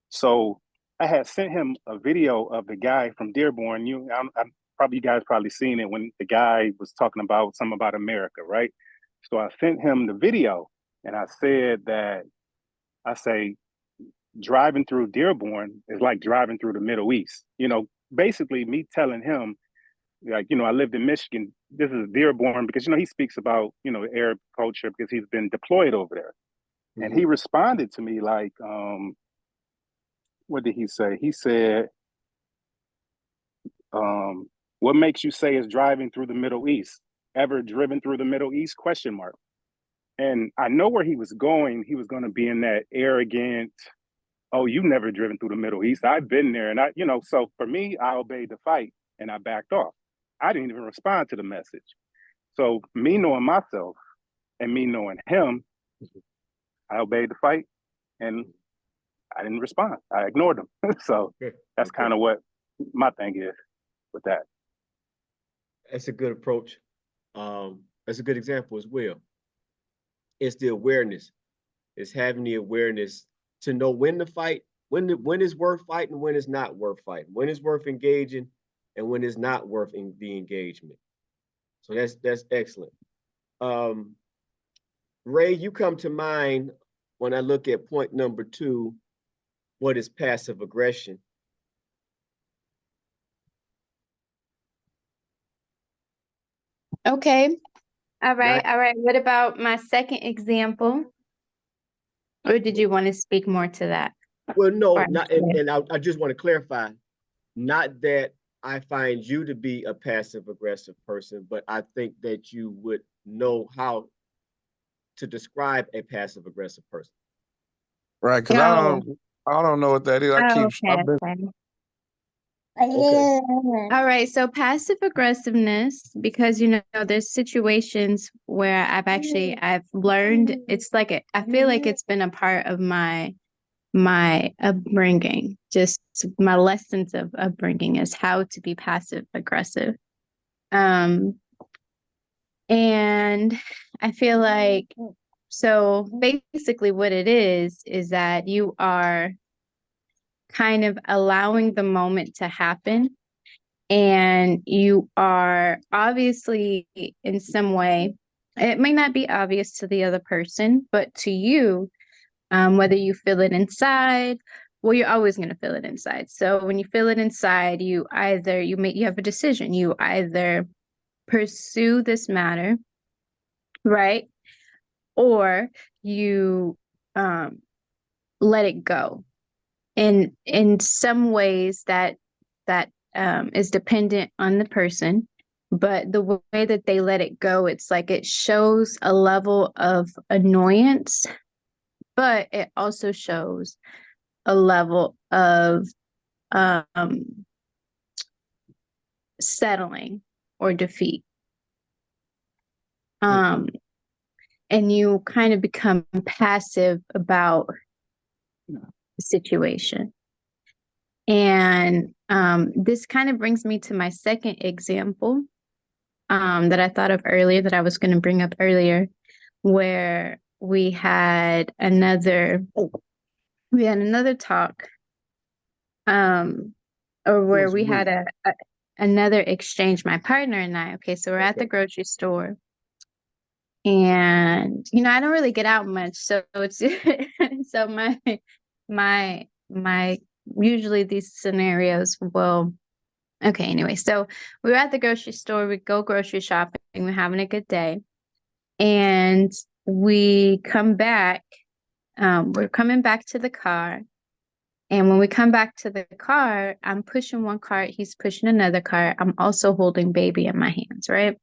So I had sent him a video of the guy from Dearborn. You guys probably seen it when the guy was talking about something about America, right? So I sent him the video, and I said that I say driving through Dearborn is like driving through the Middle East. Basically me telling him like, I lived in Michigan. This is Dearborn because he speaks about Arab culture because he's been deployed over there. And he responded to me like, what did he say? He said, what makes you say is driving through the Middle East? Ever driven through the Middle East? Question mark. And I know where he was going. He was going to be in that arrogant, oh, you've never driven through the Middle East. I've been there. And so for me, I obeyed the fight and I backed off. I didn't even respond to the message. So me knowing myself And me knowing him, I obeyed the fight and I didn't respond. I ignored him. So that's Okay. kind of what my thing is with that. That's a good approach. That's a good example as well. It's the awareness. It's having the awareness to know when to fight, when it's worth fighting, when it's not worth fighting, when it's worth engaging, and when it's not worth the engagement. So that's excellent. Ray, you come to mind when I look at point number 2. What is passive aggression? Okay. All right. Not, All right. What about my second example? Or did you want to speak more to that? well, no, Or- not, and I just want to clarify, not that I find you to be a passive aggressive person, but I think that you would know how to describe a passive aggressive person. Right, because Oh, I don't know what that is. okay. I've been Okay. Okay. All right, so passive aggressiveness, because there's situations where I've learned it's like I feel like it's been a part of my upbringing, just my lessons of upbringing is how to be passive aggressive. And I feel like so basically what it is that you are kind of allowing the moment to happen. And you are obviously in some way, it may not be obvious to the other person, but to you, whether you feel it inside, well, you're always going to feel it inside. So when you feel it inside, you have a decision. You either pursue this matter, right? Or you let it go. And in some ways that is dependent on the person, but the way that they let it go, it's like it shows a level of annoyance, but it also shows a level of settling or defeat. And you kind of become passive about the situation. And this kind of brings me to my second example that I thought of earlier, that I was going to bring up earlier, where we had another talk, or where we had another exchange, my partner and I. Okay, so we're at the grocery store, and I don't really get out much, so it's so my usually these scenarios will. Okay, anyway, so we were at the grocery store, we go grocery shopping, we're having a good day. And we come back, we're coming back to the car. And when we come back to the car, I'm pushing one cart, he's pushing another cart. I'm also holding baby in my hands, right?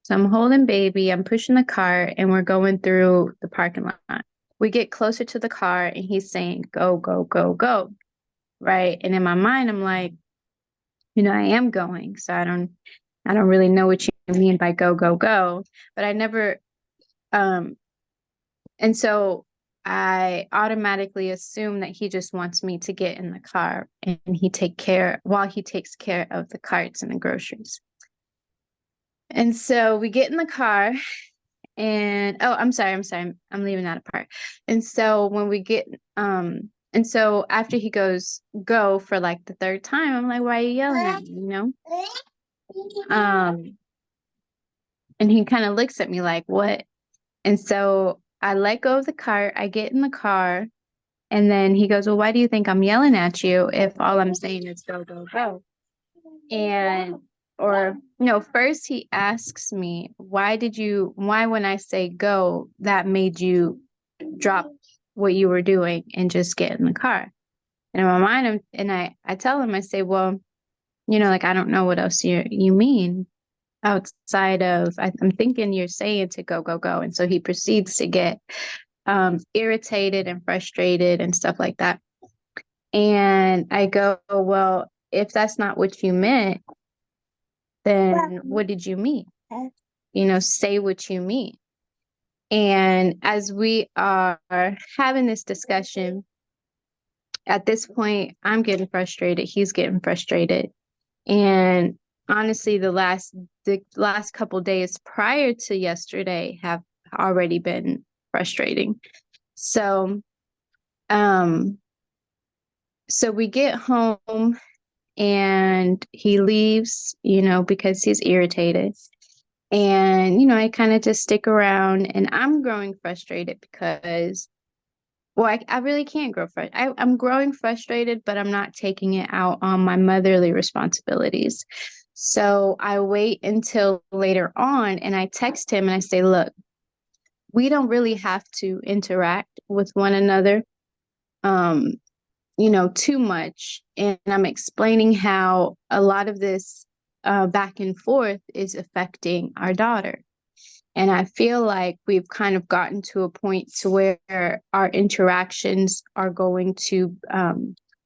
So I'm holding baby, I'm pushing the cart, and we're going through the parking lot. We get closer to the car and he's saying, go, go, go, go, right? And in my mind, I'm like, I am going. So I don't really know what you mean by go, go, go, but I never, and so I automatically assume that he just wants me to get in the car and he takes care of the carts and the groceries. And so we get in the car and, oh, I'm sorry. I'm leaving that apart. And so when we get, and so after he goes, go for like the third time, I'm like, why are you yelling at me, And he kind of looks at me like, what? And so I let go of the cart, I get in the car, and then he goes, well, why do you think I'm yelling at you if all I'm saying is go, go, go? And, or, first he asks me, why when I say go, that made you drop what you were doing and just get in the car? And in my mind, I tell him, I say, well, like, I don't know what else you mean outside of, I'm thinking you're saying to go, go, go. And so he proceeds to get irritated and frustrated and stuff like that. And I go, well, if that's not what you meant, then what did you mean? Say what you mean. And as we are having this discussion, at this point, I'm getting frustrated. He's getting frustrated. And honestly, the last couple days prior to yesterday have already been frustrating. So, so we get home and he leaves, because he's irritated. And, I kind of just stick around, and I'm growing frustrated because, well, I really can't grow frustrated. I'm growing frustrated, but I'm not taking it out on my motherly responsibilities. So I wait until later on, and I text him and I say, look, we don't really have to interact with one another, too much. And I'm explaining how a lot of this back and forth is affecting our daughter. And I feel like we've kind of gotten to a point to where our interactions are going to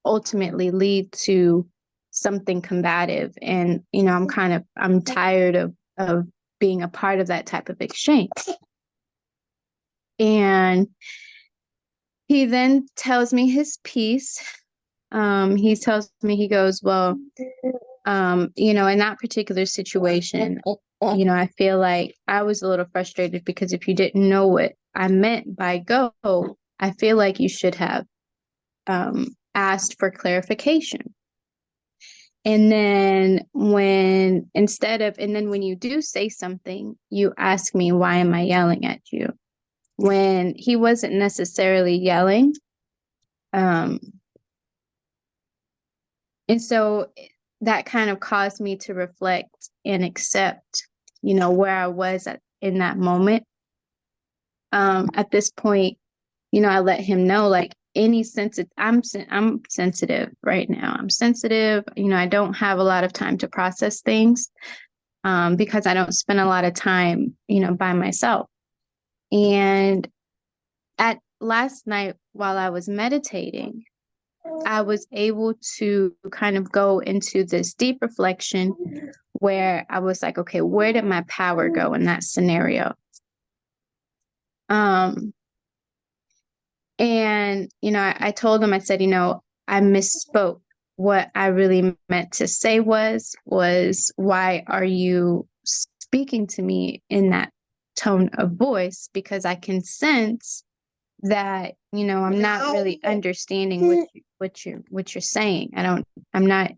ultimately lead to something combative. And, I'm tired of being a part of that type of exchange. And he then tells me his piece. He tells me, he goes, well, in that particular situation, I feel like I was a little frustrated because if you didn't know what I meant by go, I feel like you should have asked for clarification. And then when you do say something, you ask me, why am I yelling at you? When he wasn't necessarily yelling. And so that kind of caused me to reflect and accept, where I was in that moment. At this point, I let him know, like, I'm sensitive right now. I'm sensitive. I don't have a lot of time to process things because I don't spend a lot of time, by myself. And at last night, while I was meditating, I was able to kind of go into this deep reflection where I was like, okay, where did my power go in that scenario? And, I told him, I said, I misspoke. What I really meant to say was, why are you speaking to me in that tone of voice? Because I can sense that, I'm not really understanding what you're saying. I'm not,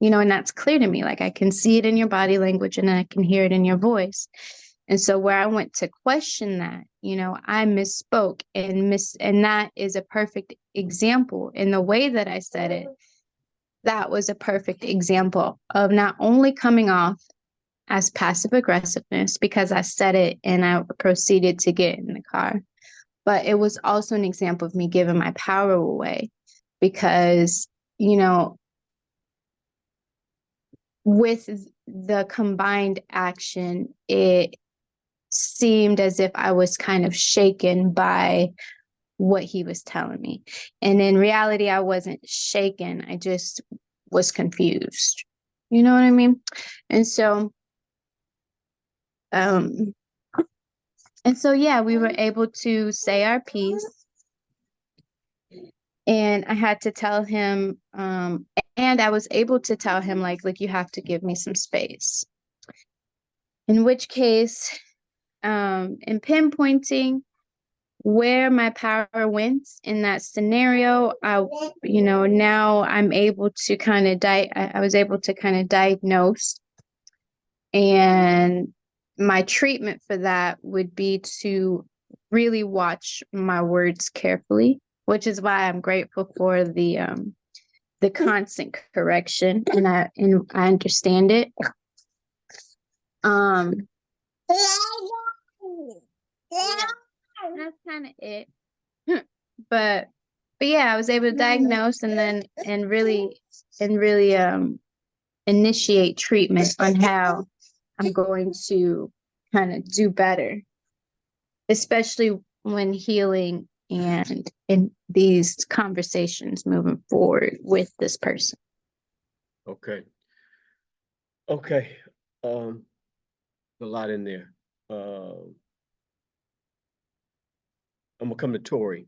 and that's clear to me. Like, I can see it in your body language and I can hear it in your voice. And so where I went to question that, I misspoke and that is a perfect example in the way that I said it. That was a perfect example of not only coming off as passive aggressiveness because I said it and I proceeded to get in the car, but it was also an example of me giving my power away because, with the combined action, it seemed as if I was kind of shaken by what he was telling me. And in reality, I wasn't shaken. I just was confused. You know what I mean? And so, yeah, we were able to say our piece. And I had to tell him, and I was able to tell him, like, look, you have to give me some space. In which case, in pinpointing where my power went in that scenario, now I'm able to kind of I was able to kind of diagnose, and my treatment for that would be to really watch my words carefully, which is why I'm grateful for the constant correction, and I understand it. That's kind of it. but yeah, I was able to diagnose and really initiate treatment on how I'm going to kind of do better, especially when healing and in these conversations moving forward with this person. Okay. A lot in there. I'm gonna come to Tori.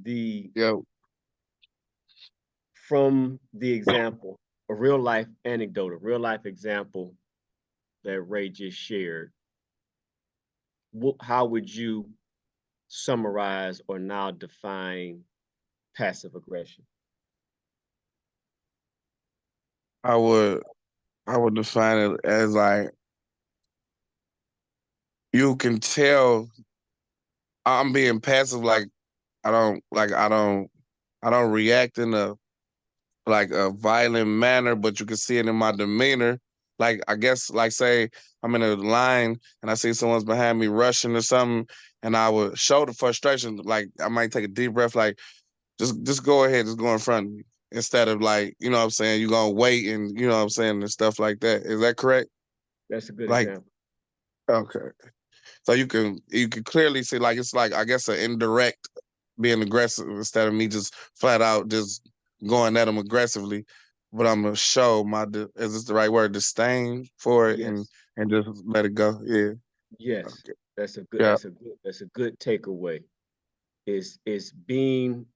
The Yo, From the example, a real life anecdote, a real life example that Ray just shared, how would you summarize or now define passive aggression? I would define it as like you can tell I'm being passive, like I don't react in a like a violent manner, but you can see it in my demeanor. Like I guess like say I'm in a line and I see someone's behind me rushing or something, and I would show the frustration. Like I might take a deep breath, like just go ahead, just go in front of me. Instead of like, you know what I'm saying, you gonna wait and you know what I'm saying and stuff like that. Is that correct? That's a good Like, example. okay. So you can clearly see like it's like I guess an indirect being aggressive instead of me just flat out just going at them aggressively. But I'm gonna show my is this the right word, disdain for it Yes, and just let it go. Yeah. yes. Okay. Yeah. That's a good takeaway. Is being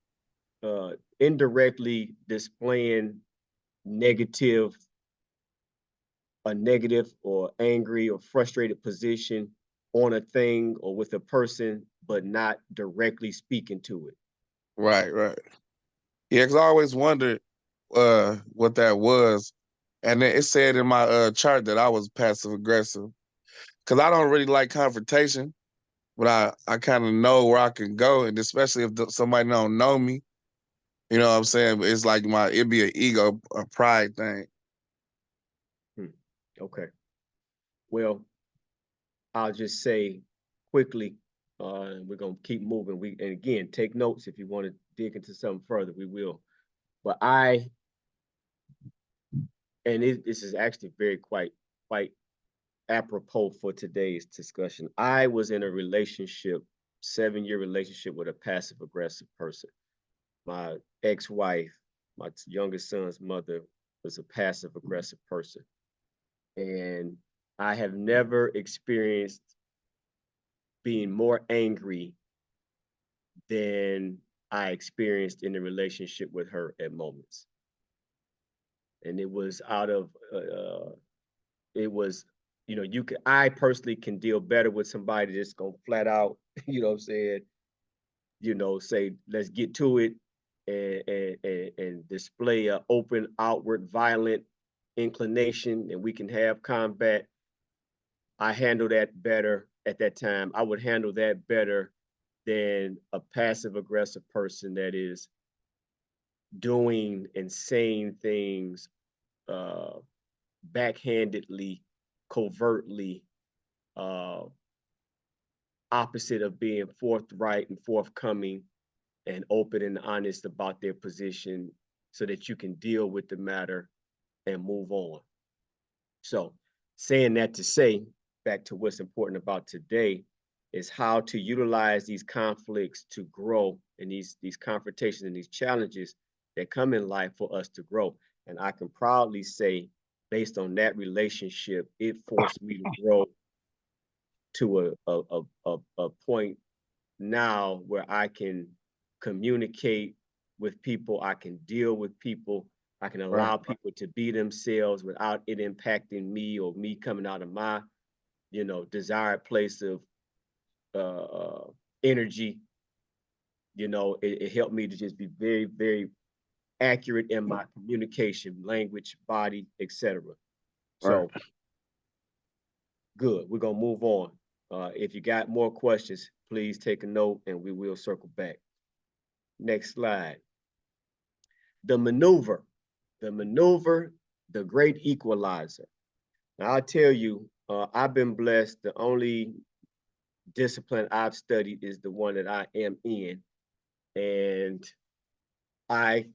indirectly displaying negative, a negative or angry or frustrated position on a thing or with a person, but not directly speaking to it. Right. Right. Yeah. Because I always wondered what that was, and then it said in my chart that I was passive aggressive because I don't really like confrontation, but I kind of know where I can go, and especially if somebody don't know me, you know what I'm saying. But it's like it'd be an ego, a pride thing. Hmm. Okay. Well, I'll just say quickly, we're gonna keep moving. And again, take notes if you want to dig into something further, we will. But this is actually very quite apropos for today's discussion. I was in a relationship, 7-year relationship with a passive aggressive person. My ex-wife, my youngest son's mother, was a passive aggressive person. And I have never experienced being more angry than I experienced in the relationship with her at moments. And it was out of it was, I personally can deal better with somebody that's gonna flat out, you know what I'm saying, say, let's get to it, and display a open, outward, violent inclination, and we can have combat. I handle that better at that time. I would handle that better than a passive aggressive person that is doing and saying things uh, backhandedly, covertly, uh, opposite of being forthright and forthcoming and open and honest about their position so that you can deal with the matter and move on. So, saying that to say, back to what's important about today, is how to utilize these conflicts to grow, and these confrontations and these challenges that come in life for us to grow. And I can proudly say, based on that relationship, it forced me to grow to a point now where I can communicate with people, I can deal with people, I can Right. allow people to be themselves without it impacting me or me coming out of my, desired place of energy. It helped me to just be very, very accurate in my communication, language, body, etc. Right. So good. We're gonna move on. If you got more questions, please take a note and we will circle back. Next slide. The maneuver, the maneuver, the great equalizer. Now, I'll tell you, I've been blessed. The only discipline I've studied is the one that I am in. And I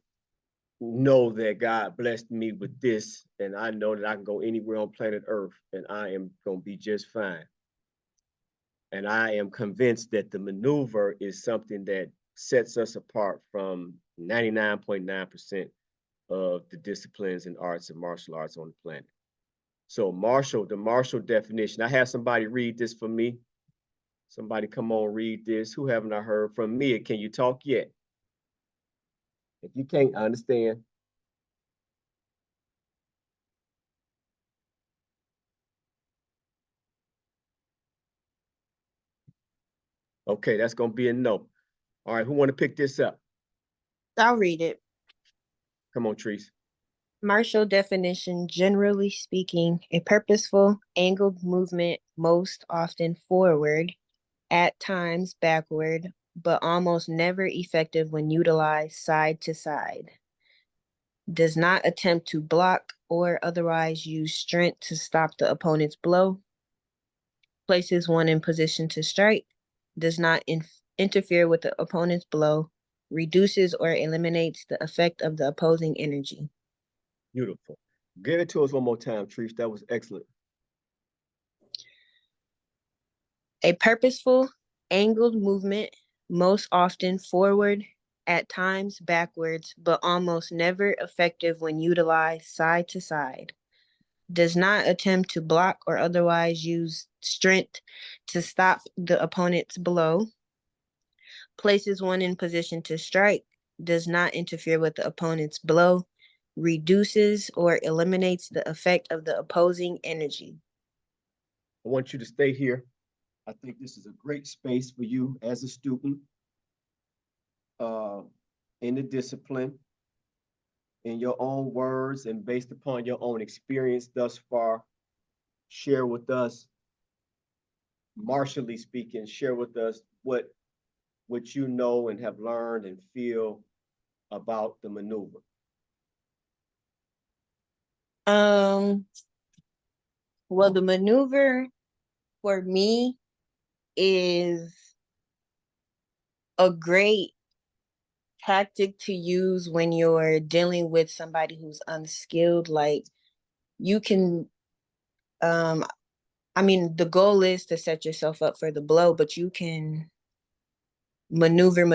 know that God blessed me with this, and I know that I can go anywhere on planet Earth and I am going to be just fine. And I am convinced that the maneuver is something that sets us apart from 99.9% of the disciplines and arts and martial arts on the planet. So the martial definition, I have somebody read this for me. Somebody come on, read this. Who haven't I heard from? Mia, can you talk yet? If you can't, I understand. Okay, that's gonna be a no. All right, who want to pick this up? I'll read it. Come on, Treese. Martial definition, generally speaking, a purposeful, angled movement, most often forward, at times backward, but almost never effective when utilized side to side. Does not attempt to block or otherwise use strength to stop the opponent's blow. Places one in position to strike. Does not interfere with the opponent's blow. Reduces or eliminates the effect of the opposing energy. Beautiful. Give it to us one more time, Treese. That was excellent. A purposeful, angled movement, most often forward, at times backwards, but almost never effective when utilized side to side. Does not attempt to block or otherwise use strength to stop the opponent's blow. Places one in position to strike. Does not interfere with the opponent's blow. Reduces or eliminates the effect of the opposing energy. I want you to stay here. I think this is a great space for you as a student uh, in the discipline, in your own words and based upon your own experience thus far. Share with us, martially speaking, share with us what you know and have learned and feel about the maneuver. Well, the maneuver for me is a great tactic to use when you're dealing with somebody who's unskilled. Like you can, I mean, the goal is to set yourself up for the blow, but you can maneuver.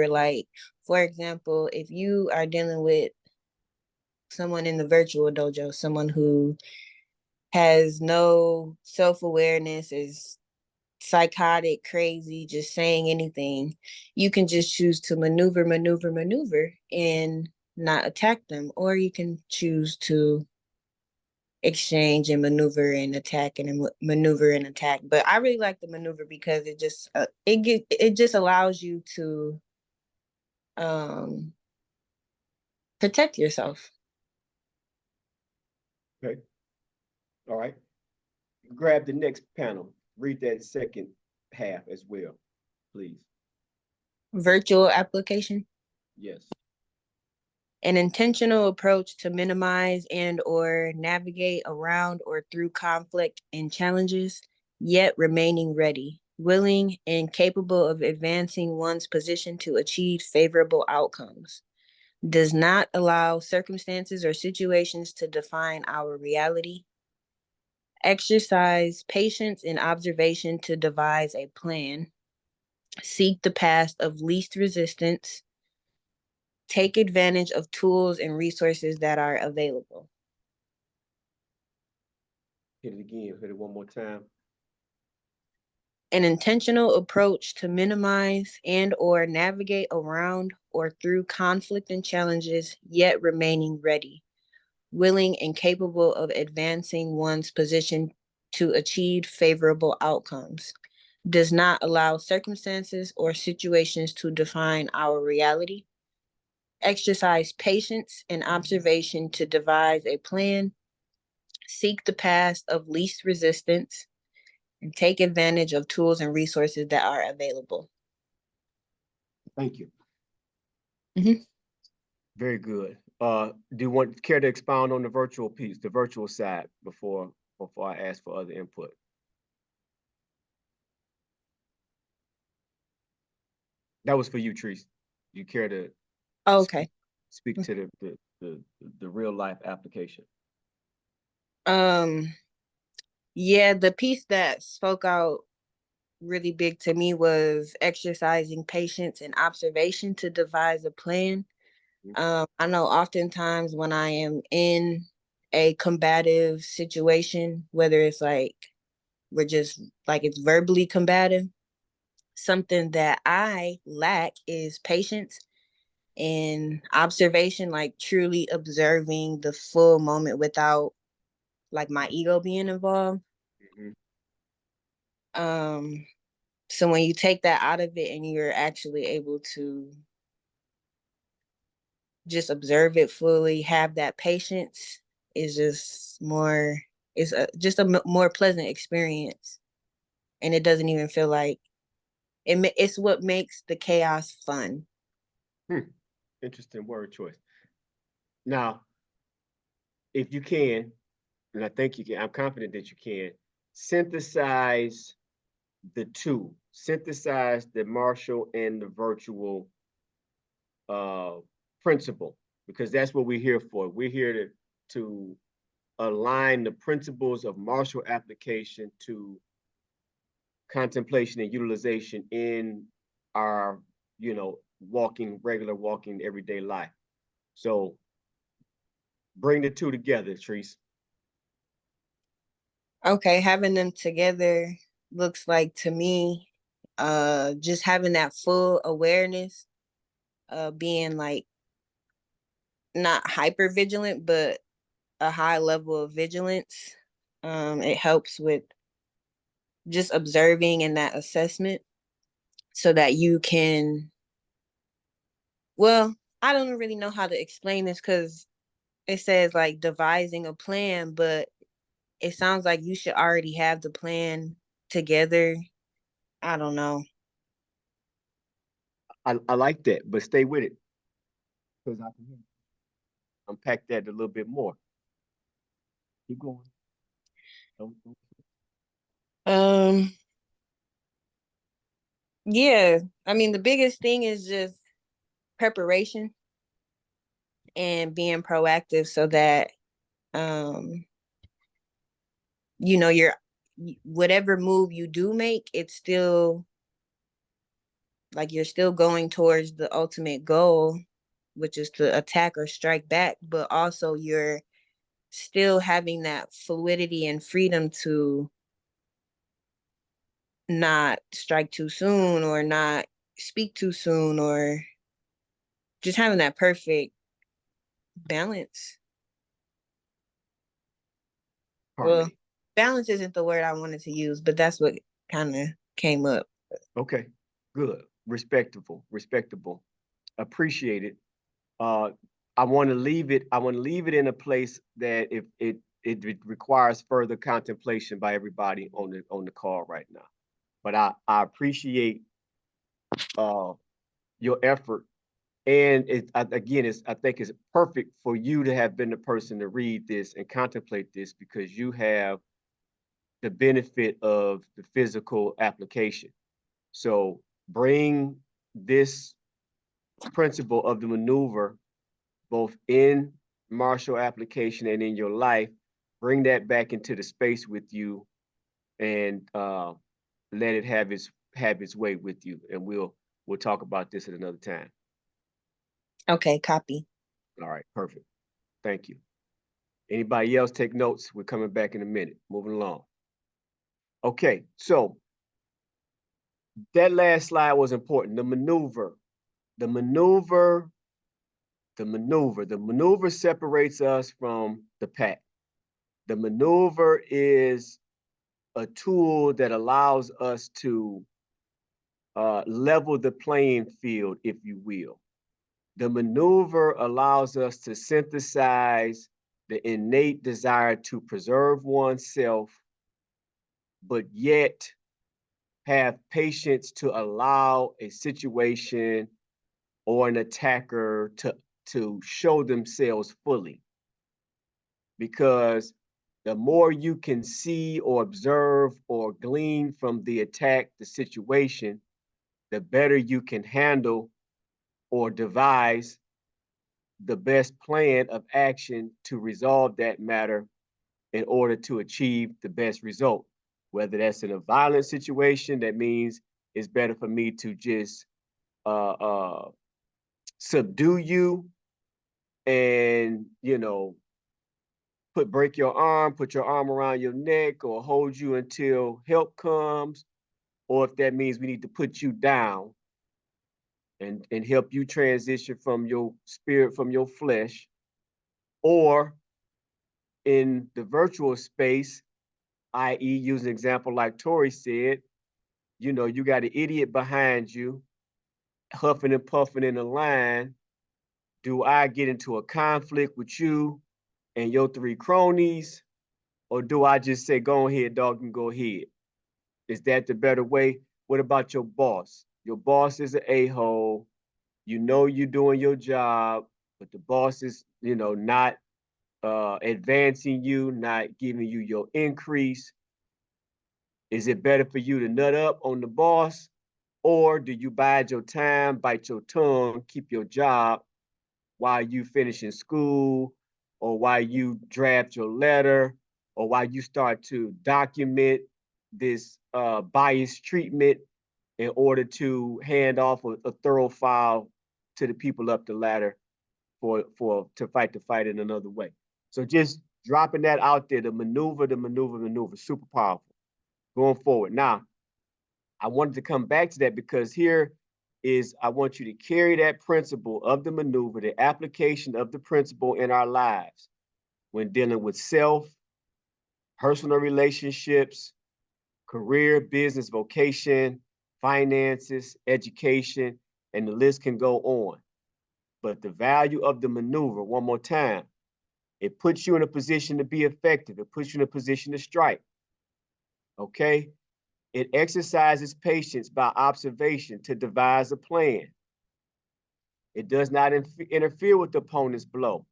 Like, for example, if you are dealing with someone in the virtual dojo, someone who has no self-awareness, is psychotic, crazy, just saying anything, you can just choose to maneuver, and not attack them. Or you can choose to exchange and maneuver and attack and maneuver and attack. But I really like the maneuver because it just allows you to protect yourself. Okay. All right. Grab the next panel. Read that second half as well, please. Virtual application. Yes. An intentional approach to minimize and or navigate around or through conflict and challenges, yet remaining ready, willing, and capable of advancing one's position to achieve favorable outcomes. Does not allow circumstances or situations to define our reality. Exercise patience and observation to devise a plan. Seek the path of least resistance. Take advantage of tools and resources that are available. Hit it again. Hit it one more time. An intentional approach to minimize and or navigate around or through conflict and challenges, yet remaining ready, willing and capable of advancing one's position to achieve favorable outcomes. Does not allow circumstances or situations to define our reality. Exercise patience and observation to devise a plan. Seek the path of least resistance and take advantage of tools and resources that are available. Thank you. Mhm. Very good. Do you care to expound on the virtual piece, the virtual side, before I ask for other input? That was for you, Treese. You care to Okay. speak to the real life application? Yeah, the piece that spoke out really big to me was exercising patience and observation to devise a plan. I know oftentimes when I am in a combative situation, whether it's like we're just like it's verbally combative. Something that I lack is patience and observation, like truly observing the full moment without like my ego being involved. Um, so when you take that out of it and you're actually able to just observe it fully, have that patience, is just more, just a more pleasant experience. And it doesn't even feel like it's what makes the chaos fun. Interesting word choice. Now, if you can, and I think you can, I'm confident that you can, synthesize the two, synthesize the martial and the virtual uh, principle, because that's what we're here for. We're here to align the principles of martial application to contemplation and utilization in our, regular walking everyday life. So bring the two together, Treese. Okay, having them together looks like to me, just having that full awareness, being like not hyper vigilant, but a high level of vigilance. It helps with just observing and that assessment so that you can, well, I don't really know how to explain this because it says like devising a plan, but it sounds like you should already have the plan together. I don't know. I like that, but stay with it because I can unpack that a little bit more. Keep going. Don't. Um, yeah, I mean, the biggest thing is just preparation and being proactive so that, um, your whatever move you do make, it's still like you're still going towards the ultimate goal, which is to attack or strike back, but also you're still having that fluidity and freedom to not strike too soon or not speak too soon, or just having that perfect balance. Well, Harmony. balance isn't the word I wanted to use, but that's what kind of came up. Okay, good. Respectable. Appreciate it. Uh, I want to leave it. I want to leave it in a place that if it requires further contemplation by everybody on the call right now. But I appreciate uh your effort, and again, I think it's perfect for you to have been the person to read this and contemplate this because you have the benefit of the physical application. So bring this principle of the maneuver both in martial application and in your life, bring that back into the space with you and let it have its way with you. And we'll talk about this at another time. Okay, copy. All right, perfect. Thank you. Anybody else take notes? We're coming back in a minute. Moving along. Okay, so that last slide was important. The maneuver. The maneuver separates us from the pack. The maneuver is a tool that allows us to level the playing field, if you will. The maneuver allows us to synthesize the innate desire to preserve oneself, but yet have patience to allow a situation or an attacker to show themselves fully. Because the more you can see or observe or glean from the attack, the situation, the better you can handle or devise the best plan of action to resolve that matter in order to achieve the best result. Whether that's in a violent situation, that means it's better for me to just uh, uh, subdue you and, break your arm, put your arm around your neck, or hold you until help comes, or if that means we need to put you down and help you transition from your spirit, from your flesh, or in the virtual space, i.e., use an example like Tori said, you know, you got an idiot behind you, huffing and puffing in a line. Do I get into a conflict with you and your three cronies, or do I just say, go ahead, dog, and go ahead? Is that the better way? What about your boss? Your boss is an a-hole. You know you're doing your job, but the boss is, you know, not advancing you, not giving you your increase. Is it better for you to nut up on the boss, or do you bide your time, bite your tongue, keep your job while you finish in school, or while you draft your letter, or while you start to document this bias treatment in order to hand off a thorough file to the people up the ladder to fight the fight in another way. So just dropping that out there, the maneuver, super powerful going forward. Now, I wanted to come back to that because here is, I want you to carry that principle of the maneuver, the application of the principle in our lives when dealing with self, personal relationships, career, business, vocation, finances, education, and the list can go on. But the value of the maneuver, one more time, it puts you in a position to be effective. It puts you in a position to strike. Okay? It exercises patience by observation to devise a plan. It does not interfere with the opponent's blow,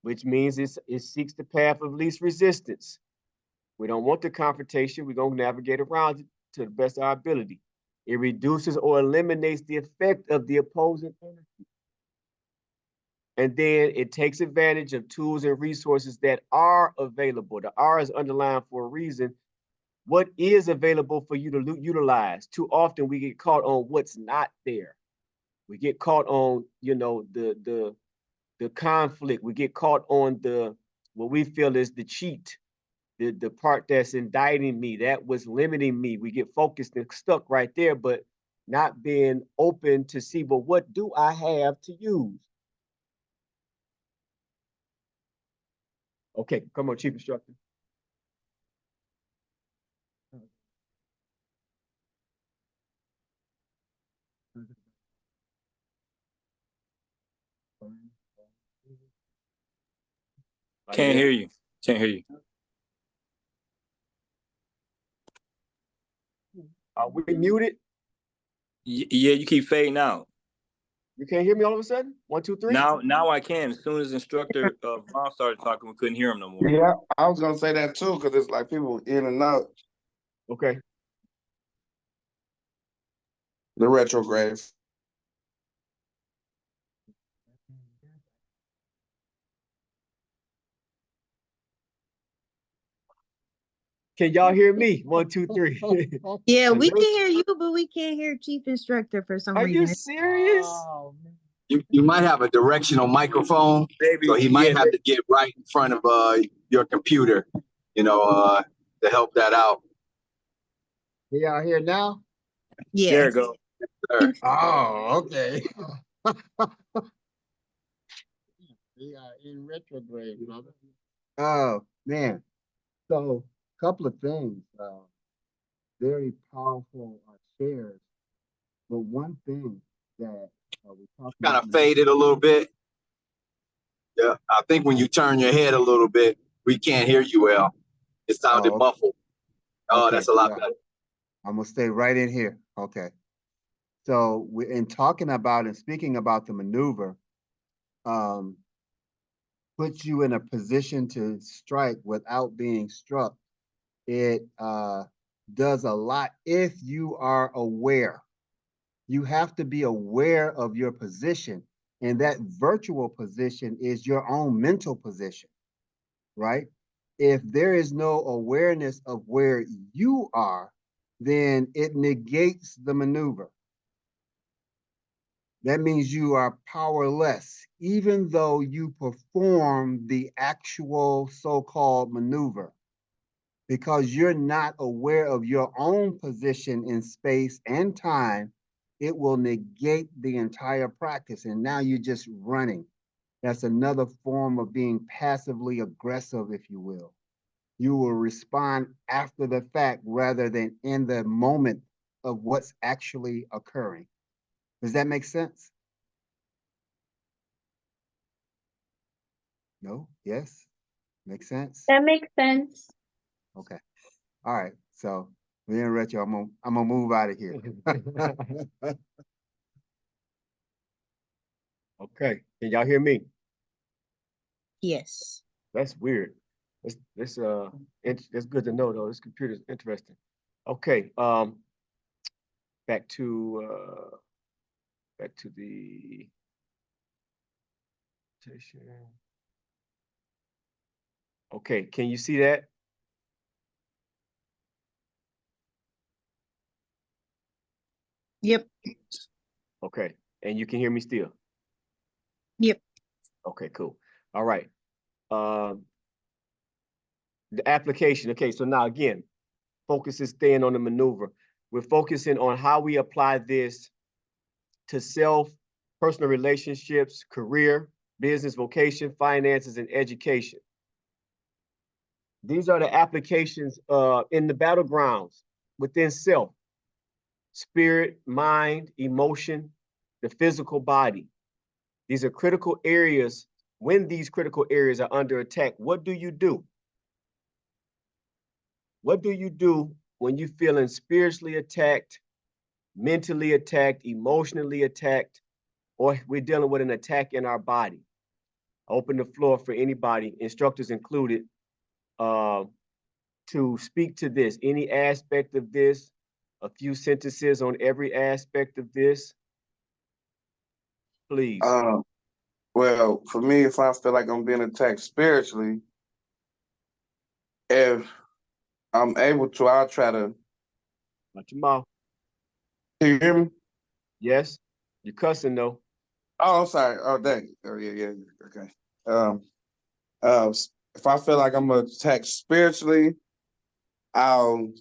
which means it seeks the path of least resistance. We don't want the confrontation. We're going to navigate around it to the best of our ability. It reduces or eliminates the effect of the opposing energy. And then it takes advantage of tools and resources that are available. The R is underlined for a reason. What is available for you to utilize? Too often we get caught on what's not there. We get caught on, you know, the conflict. We get caught on what we feel is the cheat, the part that's indicting me, that was limiting me. We get focused and stuck right there, but not being open to see, but what do I have to use? Okay, come on, Chief Instructor. Can't hear you. Can't hear you. Are we muted? Yeah, you keep fading out. You can't hear me all of a sudden? 1, 2, 3? Now I can. As soon as instructor Vaughn started talking, we couldn't hear him no more. Yeah, I was gonna say that too, because it's like people in and out. Okay. The retrograde. Can y'all hear me? 1, 2, 3. Yeah, we Hello? can hear you, but we can't hear Chief Instructor for some Are you reason. serious? Oh, you might have a directional microphone, Maybe, so he might yeah, have to get right in front of your computer, to help that out. Y'all here now? Yeah. there you go. Sir. Oh, okay. We are in retrograde, brother. Oh, man. So, couple of things. Very powerful shares. But one thing that we talked about. Kind of faded a little bit. Yeah, I think when you turn your head a little bit, we can't hear you well. It sounded muffled. Oh, okay. That's a lot better. I'm gonna stay right in here. Okay. So in talking about and speaking about the maneuver, puts you in a position to strike without being struck. It does a lot if you are aware. You have to be aware of your position, and that virtual position is your own mental position, right? If there is no awareness of where you are, then it negates the maneuver. That means you are powerless, even though you perform the actual so-called maneuver. Because you're not aware of your own position in space and time, it will negate the entire practice. And now you're just running. That's another form of being passively aggressive, if you will. You will respond after the fact rather than in the moment of what's actually occurring. Does that make sense? No? Yes? Makes sense? That makes sense. Okay. All right. So me and Rachel, I'm gonna move out of here. Okay, can y'all hear me? Yes. That's weird. That's that's good to know though. This computer's interesting. Okay, back to the okay, can you see that? Yep. Okay, and you can hear me still? Yep. Okay, cool. All right. The application. Okay, so now again, focus is staying on the maneuver. We're focusing on how we apply this to self, personal relationships, career, business, vocation, finances, and education. These are the applications in the battlegrounds within self, spirit, mind, emotion, the physical body. These are critical areas. When these critical areas are under attack, what do you do? What do you do when you're feeling spiritually attacked, mentally attacked, emotionally attacked, or we're dealing with an attack in our body? I open the floor for anybody, instructors included, to speak to this, any aspect of this, a few sentences on every aspect of this, please. Well, for me, if I feel like I'm being attacked spiritually, if I'm able to, I'll try to. Watch your mouth. Can you hear me? Yes, you're cussing though. Oh, I'm sorry. Oh, dang. Oh, yeah. Okay. If I feel like I'm attacked spiritually, I'll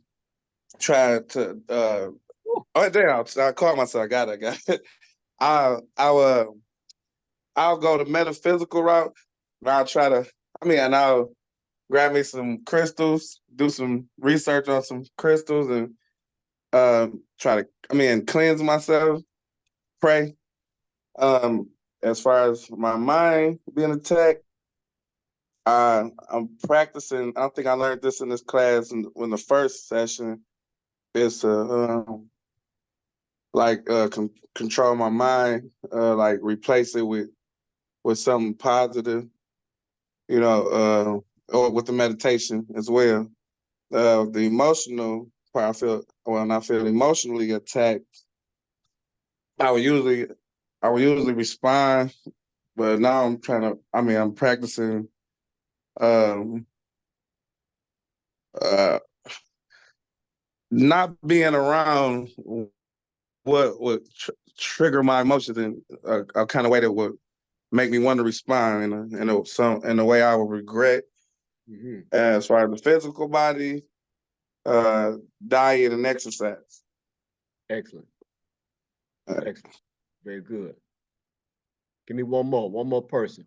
try to. Oh, damn! I caught myself. I got it. I'll go the metaphysical route. And I'll try to. And I'll grab me some crystals, do some research on some crystals, and try to. Cleanse myself, pray. As far as my mind being attacked, I'm practicing. I think I learned this in this class in the first session. Is to control my mind, like replace it with something positive, or with the meditation as well. The emotional part, I feel when I feel emotionally attacked, I would usually respond, but now I'm practicing um uh not being around what would trigger my emotions in a kind of way that would make me want to respond in a way I would regret. Mm-hmm. As far as the physical body, diet and exercise. Excellent. Excellent. Very good. Give me one more person.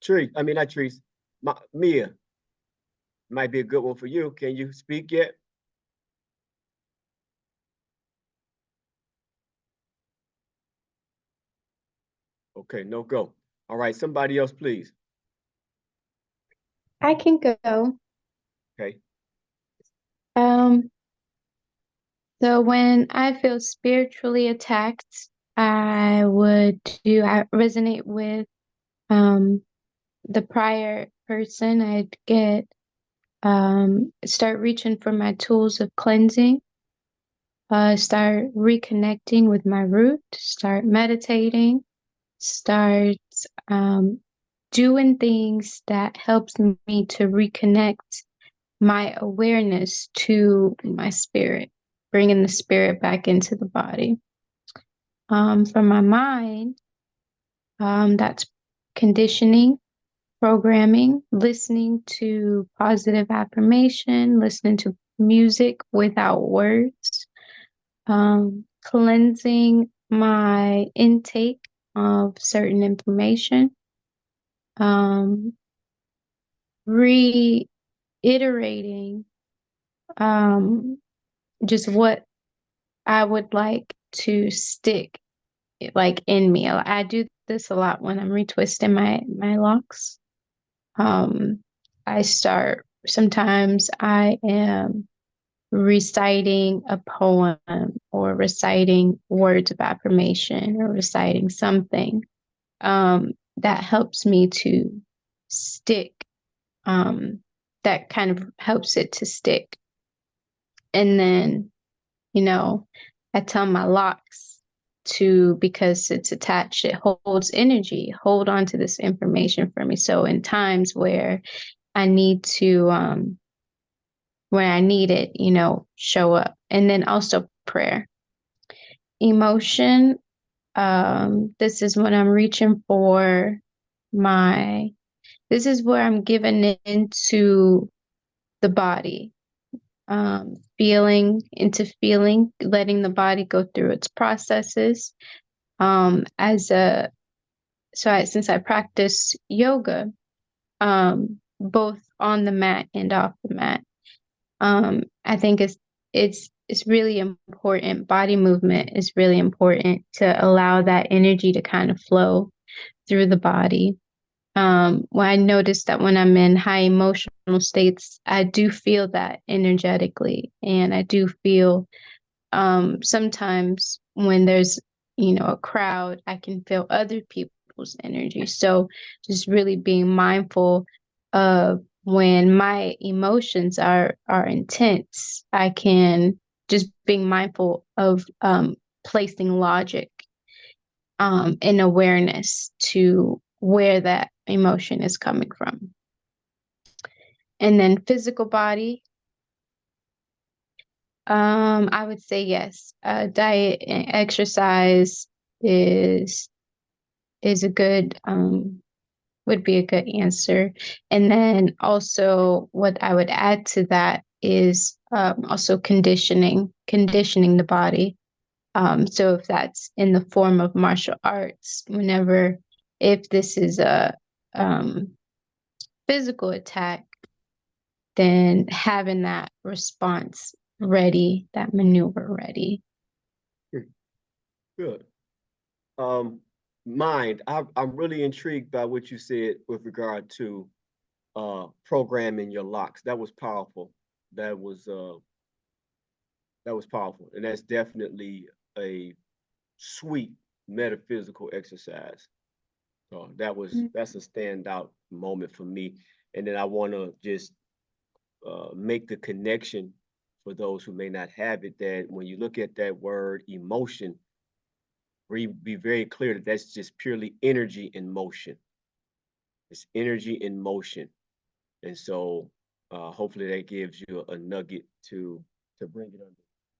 Not Trees. Mia, might be a good one for you. Can you speak yet? Okay, no go. All right, somebody else, please. I can go. Okay. So when I feel spiritually attacked, I resonate with the prior person. I'd start reaching for my tools of cleansing, start reconnecting with my root, start meditating, start doing things that helps me to reconnect my awareness to my spirit, bringing the spirit back into the body. For my mind, that's conditioning, programming, listening to positive affirmation, listening to music without words, cleansing my intake of certain information, reiterating just what I would like to stick like in me. I do this a lot when I'm retwisting my locks. Sometimes I am reciting a poem or reciting words of affirmation or reciting something that helps me to stick. That kind of helps it to stick. And then, I tell my locks because it's attached, it holds energy, hold on to this information for me. So in times where I need to, when I need it, show up. And then also prayer. Emotion, this is when I'm reaching for this is where I'm giving into the body. Feeling, letting the body go through its processes. Since I practice yoga, both on the mat and off the mat, I think it's really important. Body movement is really important to allow that energy to kind of flow through the body. When I notice that when I'm in high emotional states, I do feel that energetically. And I do feel sometimes when there's, a crowd, I can feel other people's energy. So just really being mindful of when my emotions are intense, I can just being mindful of placing logic and awareness to where that emotion is coming from. And then physical body, I would say yes. Diet and exercise is a good would be a good answer. And then also what I would add to that is also conditioning the body. So if that's in the form of martial arts, if this is a physical attack, then having that response ready, that maneuver ready. Good. Mind, I'm really intrigued by what you said with regard to programming your locks. That was powerful. That was powerful. And that's definitely a sweet metaphysical exercise. So that's a standout moment for me. And then I want to just make the connection for those who may not have it, that when you look at that word emotion, be very clear that that's just purely energy in motion. It's energy in motion. And so hopefully that gives you a nugget to bring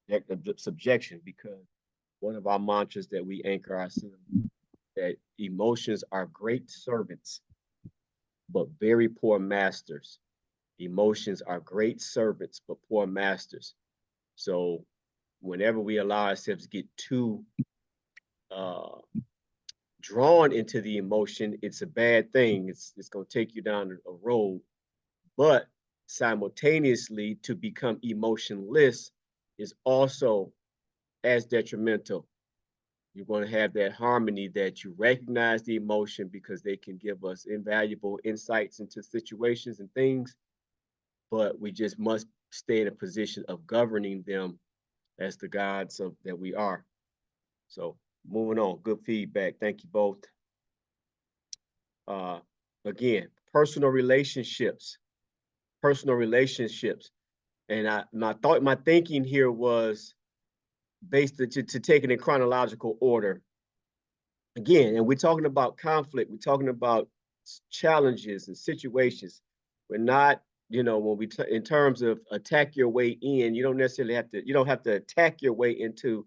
it under subjection, because one of our mantras that we anchor ourselves, that emotions are great servants, but very poor masters. Emotions are great servants, but poor masters. So whenever we allow ourselves to get too drawn into the emotion, it's a bad thing. It's going to take you down a road. But simultaneously, to become emotionless is also as detrimental. You're going to have that harmony, that you recognize the emotion because they can give us invaluable insights into situations and things, but we just must stay in a position of governing them as the gods that we are. So moving on, good feedback. Thank you both. Again, personal relationships. And my thinking here was based to take it in chronological order. Again, and we're talking about conflict, we're talking about challenges and situations. We're not you know, when we in terms of attack your way in, you don't necessarily have to, you don't have to attack your way into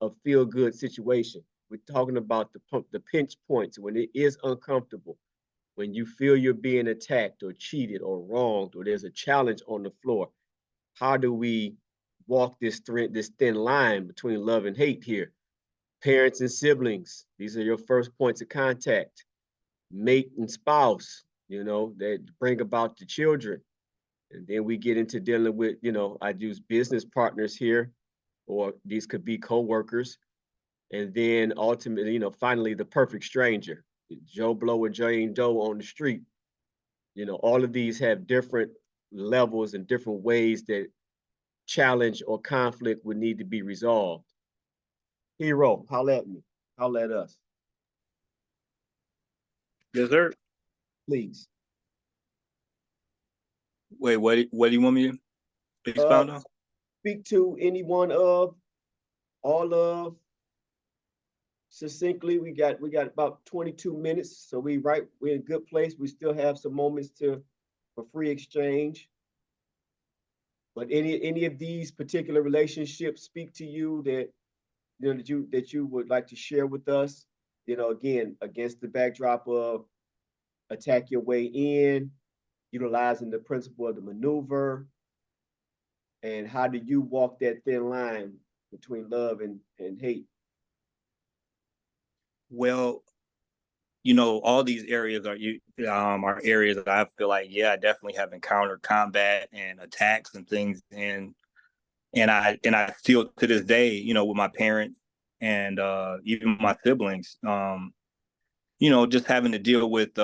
a feel good situation. We're talking about the pinch points when it is uncomfortable, when you feel you're being attacked or cheated or wronged, or there's a challenge on the floor. How do we walk this thin line between love and hate here? Parents and siblings, these are your first points of contact. Mate and spouse, you know, that bring about the children. And then we get into dealing with, you know, I'd use business partners here, or these could be coworkers. And then ultimately, you know, finally the perfect stranger, Joe Blow or Jane Doe on the street. You know, all of these have different levels and different ways that challenge or conflict would need to be resolved. Hero, holla at me. Holla at us, Yes, sir. please. Wait, what do you want me to expound on? Speak to any one of, all of, succinctly. We got about 22 minutes, so we're in a good place. We still have some moments for free exchange. But any of these particular relationships speak to you that you know that you would like to share with us? You know, again, against the backdrop of attack your way in, utilizing the principle of the maneuver, and how do you walk that thin line between love and hate? Well, you know, all these areas are areas that I feel like, yeah, I definitely have encountered combat and attacks and things, and I still to this day, you know, with my parents and even my siblings, you know, just having to deal with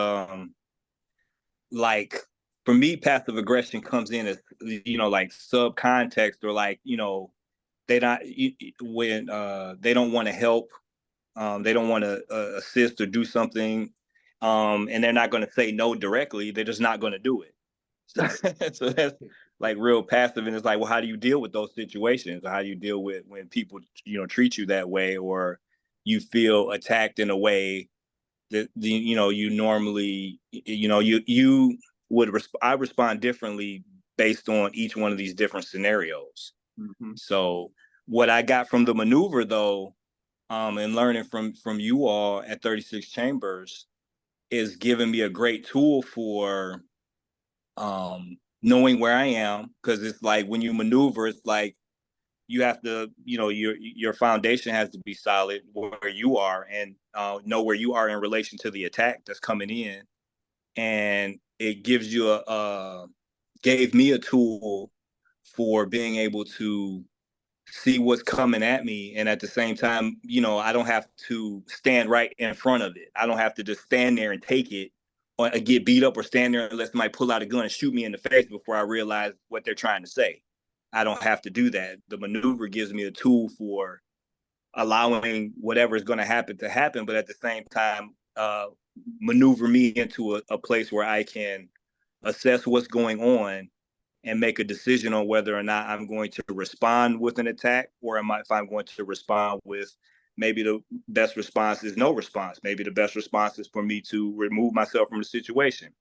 like for me, passive aggression comes in as, you know, like subcontext, or like, you know, they not when they don't want to help, they don't want to assist or do something, and they're not going to say no directly. They're just not going to do it. So that's like real passive, and it's like, well, how do you deal with those situations? How do you deal with when people, you know, treat you that way, or you feel attacked in a way that you know you normally, you know, you would I respond differently based on each one of these different scenarios. Mm-hmm. So what I got from the maneuver though, and learning from you all at 36 Chambers, is giving me a great tool for knowing where I am, because it's like when you maneuver, it's like you have to, you know, your foundation has to be solid where you are, and know where you are in relation to the attack that's coming in, and it gives you gave me a tool for being able to see what's coming at me, and at the same time, you know, I don't have to stand right in front of it. I don't have to just stand there and take it, or get beat up, or stand there and let somebody pull out a gun and shoot me in the face before I realize what they're trying to say. I don't have to do that. The maneuver gives me a tool for allowing whatever is going to happen, but at the same time, maneuver me into a place where I can assess what's going on and make a decision on whether or not I'm going to respond with an attack, or if I'm going to respond with, maybe the best response is no response. Maybe the best response is for me to remove myself from the situation.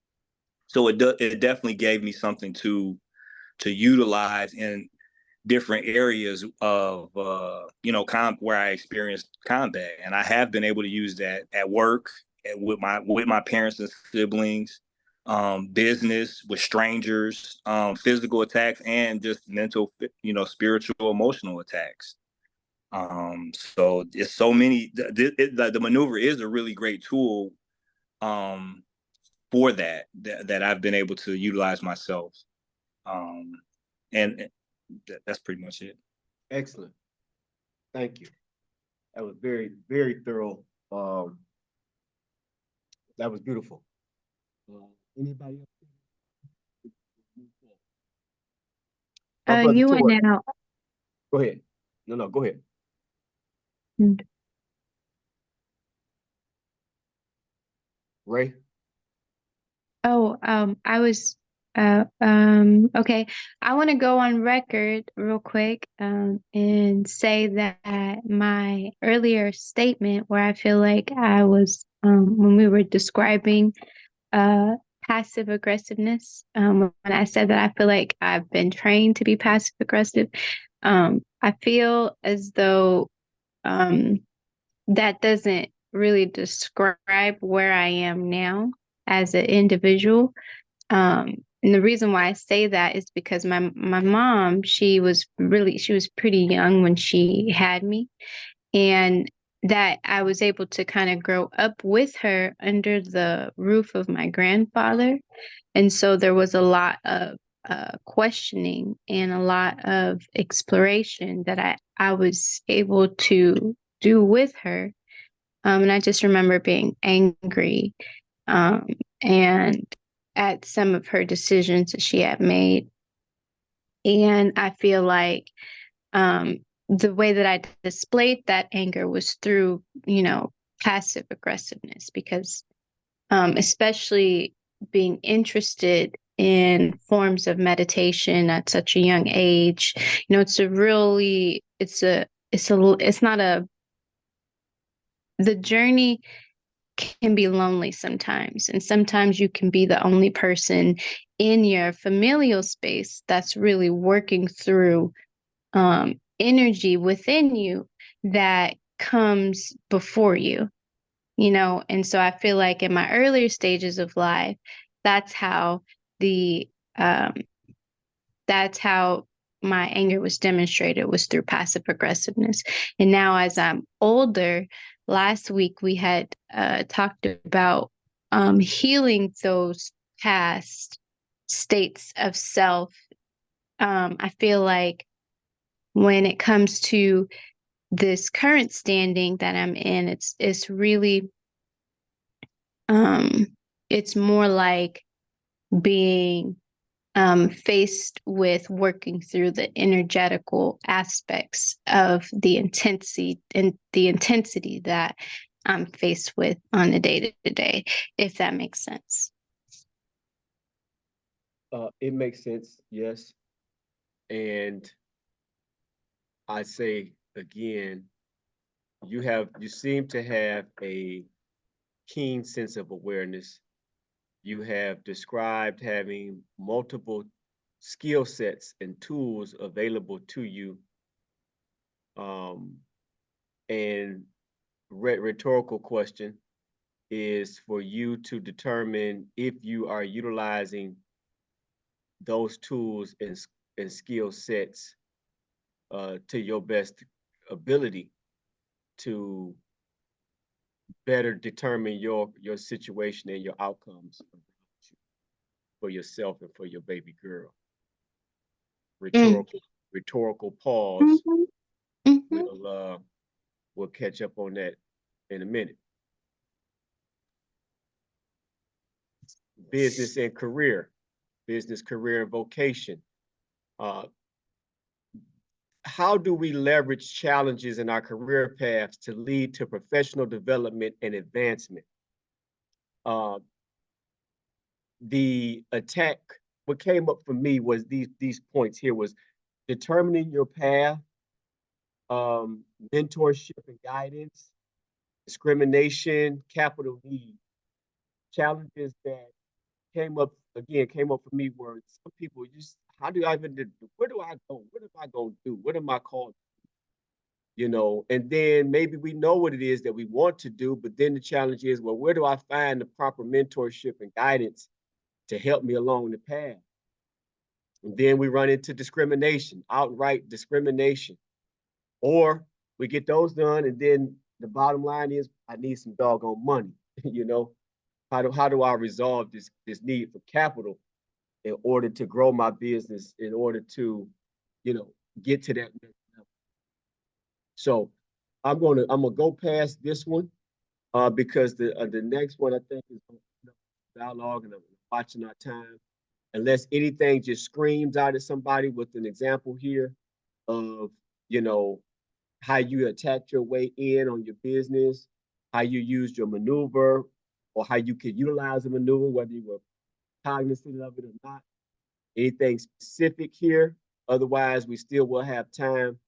So it definitely gave me something to utilize in different areas of you know, where I experienced combat, and I have been able to use that at work, with my parents and siblings, business, with strangers, physical attacks, and just mental, you know, spiritual, emotional attacks. So it's so many. The maneuver is a really great tool um, for that I've been able to utilize myself, um, and that's pretty much it. Excellent. Thank you. That was very, very thorough. That was beautiful. Anybody else? My brother You Tori, went out. go ahead. No, go ahead. Mm. Ray. Oh, I was, okay. I want to go on record real quick, and say that my earlier statement where I feel like I was, when we were describing, passive aggressiveness. When I said that I feel like I've been trained to be passive aggressive, I feel as though that doesn't really describe where I am now as an individual. And the reason why I say that is because my mom, she was pretty young when she had me, and that I was able to kind of grow up with her under the roof of my grandfather. And so there was a lot of questioning and a lot of exploration that I was able to do with her. And I just remember being angry, um, and at some of her decisions that she had made. And I feel like um, the way that I displayed that anger was through, passive aggressiveness, because especially being interested in forms of meditation at such a young age, it's not a, the journey can be lonely sometimes. And sometimes you can be the only person in your familial space that's really working through energy within you that comes before you, And so I feel like in my earlier stages of life, that's how the, um, that's how my anger was demonstrated, was through passive aggressiveness. And now as I'm older, last week we had talked about healing those past states of self. I feel like when it comes to this current standing that I'm in, it's really um, it's more like being faced with working through the energetical aspects of the intensity that I'm faced with on a day to day, if that makes sense. It makes sense, yes. And I say again, you seem to have a keen sense of awareness. You have described having multiple skill sets and tools available to you. And rhetorical question is for you to determine if you are utilizing those tools and skill sets to your best ability to better determine your situation and your outcomes for yourself and for your baby girl. Mm. Rhetorical pause. Mhm. Mhm. We'll catch up on that in a minute. Business and career, business, career, and vocation. Uh, how do we leverage challenges in our career paths to lead to professional development and advancement? Uh, the attack, what came up for me was these points here was determining your path, mentorship and guidance, discrimination, capital need. Challenges that came up for me were some people just, how do I even, where do I go? What am I going to do? What am I called? And then maybe we know what it is that we want to do, but then the challenge is, well, where do I find the proper mentorship and guidance to help me along the path? And then we run into discrimination, outright discrimination, or we get those done. And then the bottom line is, I need some doggone money. How do I resolve this need for capital in order to grow my business, in order to, you know, get to that next level? So I'm gonna go past this one because the next one I think is dialogue, and I'm watching our time. Unless anything just screams out at somebody with an example here of, you know, how you attacked your way in on your business, how you used your maneuver, or how you could utilize a maneuver, whether you were cognizant of it or not. Anything specific here? Otherwise, we still will have time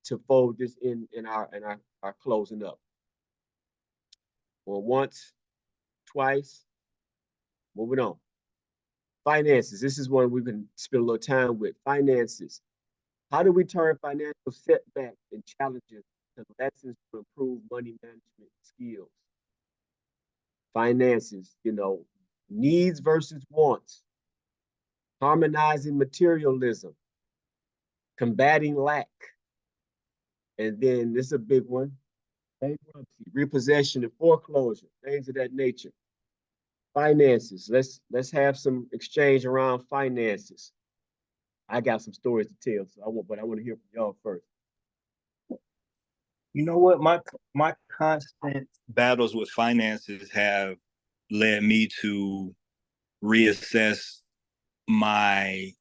to fold this in our closing up. Or once, twice, moving on. Finances. This is one we can spend a little time with. Finances. How do we turn financial setbacks and challenges to lessons to improve money management skills? Finances, needs versus wants, harmonizing materialism, combating lack. And then this is a big one, bankruptcy, repossession and foreclosure, things of that nature. Finances. Let's have some exchange around finances. I got some stories to tell, but I want to hear from y'all first. You know what? My constant battles with finances have led me to reassess my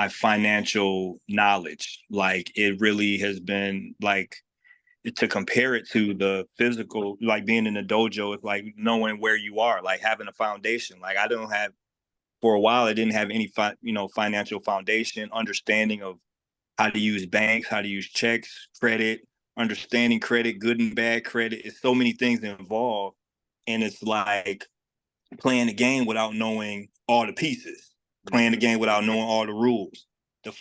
financial knowledge. Like it really has been like, to compare it to the physical, like being in a dojo, it's like knowing where you are, like having a foundation. Like I don't have, for a while, I didn't have any financial foundation, understanding of how to use banks, how to use checks, credit, understanding credit, good and bad credit. It's so many things involved. And it's like playing the game without knowing all the pieces, playing the game without knowing all the rules. The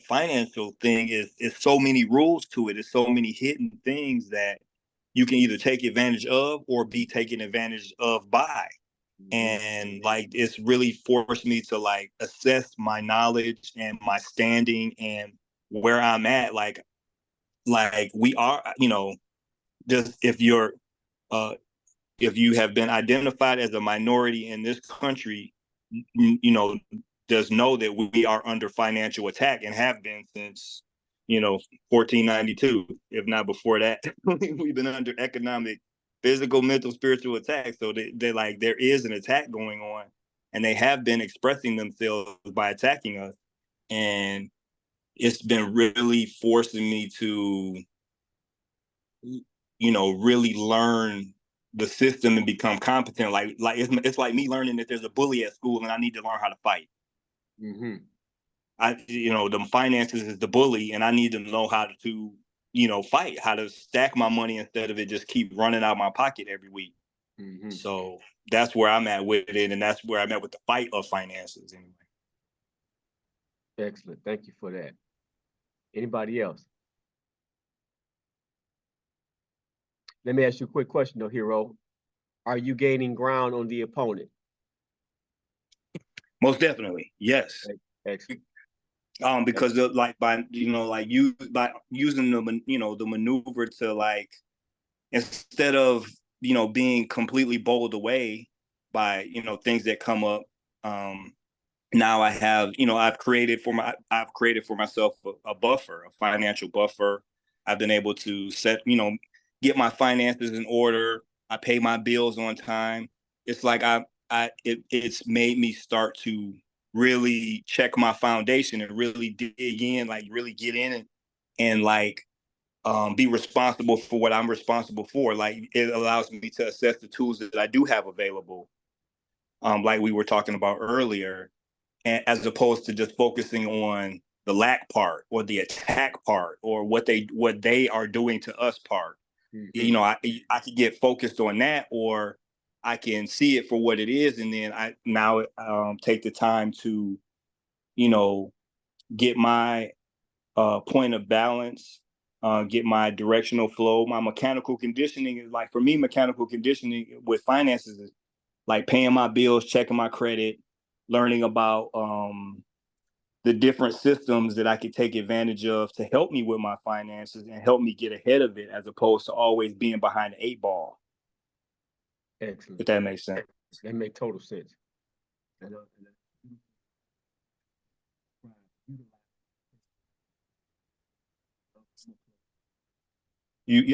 financial thing is so many rules to it. It's so many hidden things that you can either take advantage of or be taken advantage of by. And like it's really forced me to like assess my knowledge and my standing and where I'm at. Like we are, just if you have been identified as a minority in this country, just know that we are under financial attack and have been since 1492, if not before that. We've been under economic, physical, mental, spiritual attack. So they like there is an attack going on, and they have been expressing themselves by attacking us. And it's been really forcing me to really learn the system and become competent. Like it's like me learning that there's a bully at school and I need to learn how to fight. The finances is the bully, and I need to know how to fight, how to stack my money instead of it just keep running out my pocket every week. So that's where I'm at with it, and that's where I'm at with the fight of finances anyway. Excellent. Thank you for that. Anybody else? Let me ask you a quick question though, Hero. Are you gaining ground on the opponent? Most definitely, yes. Excellent. Because by using the maneuver to like, instead of being completely bowled away by things that come up, now I have I've created for myself a buffer, a financial buffer. I've been able to get my finances in order. I pay my bills on time. It's like it's made me start to really check my foundation and really dig in, like really get in and like be responsible for what I'm responsible for. Like it allows me to assess the tools that I do have available, like we were talking about earlier, and as opposed to just focusing on the lack part or the attack part or what they are doing to us part. I could get focused on that, or I can see it for what it is, and then I now take the time to get my point of balance, get my directional flow. My mechanical conditioning is like, for me, mechanical conditioning with finances is like paying my bills, checking my credit, learning about the different systems that I could take advantage of to help me with my finances and help me get ahead of it, as opposed to always being behind the 8 ball. Excellent. If that makes sense. That makes total sense.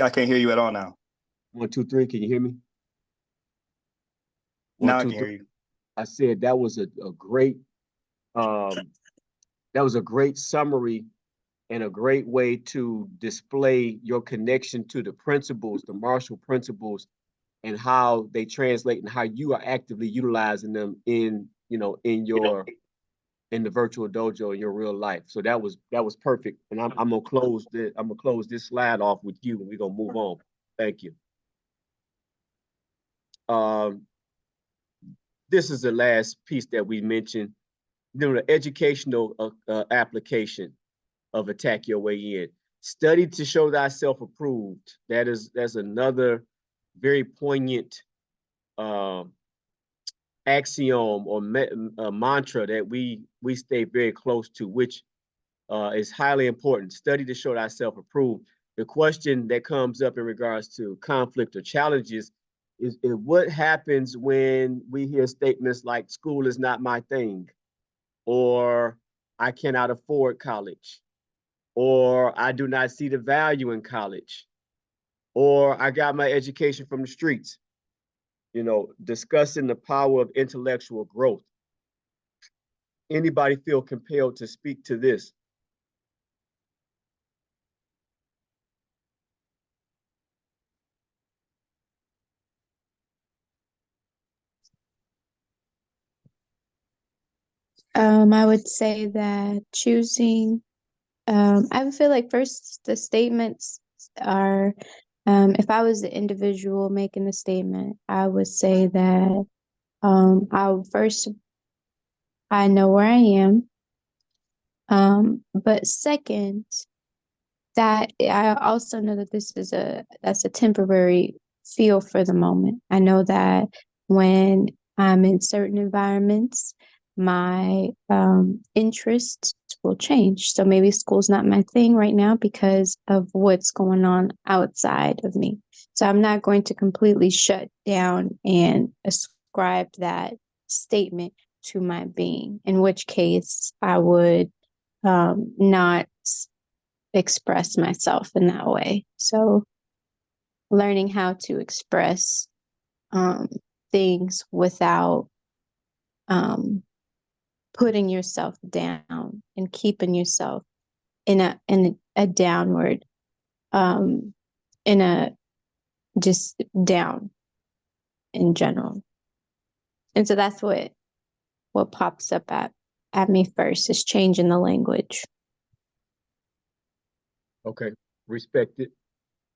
I can't hear you at all now. 1, 2, 3. Can you hear me? Now I can hear you. I said that was a great summary and a great way to display your connection to the principles, the Marshall principles, and how they translate and how you are actively utilizing them in the virtual dojo in your real life. So that was perfect. And I'm gonna close this slide off with you, and we're gonna move on. Thank you. This is the last piece that we mentioned, the educational application of Attack Your Way In. Study to show thyself approved. That's another very poignant axiom or mantra that we stay very close to, which is highly important. Study to show thyself approved. The question that comes up in regards to conflict or challenges is what happens when we hear statements like school is not my thing, or I cannot afford college, or I do not see the value in college, or I got my education from the streets. You know, discussing the power of intellectual growth. Anybody feel compelled to speak to this? I would say that choosing, I feel like first the statements are, if I was the individual making the statement, I would say that I know where I am. But second, that I also know that that's a temporary feel for the moment. I know that when I'm in certain environments, my interests will change. So maybe school's not my thing right now because of what's going on outside of me. So I'm not going to completely shut down and ascribe that statement to my being, in which case I would not express myself in that way. So learning how to express things without putting yourself down and keeping yourself in a downward, in a just down in general. And so that's what pops up at me first, is changing the language. Okay, respect it.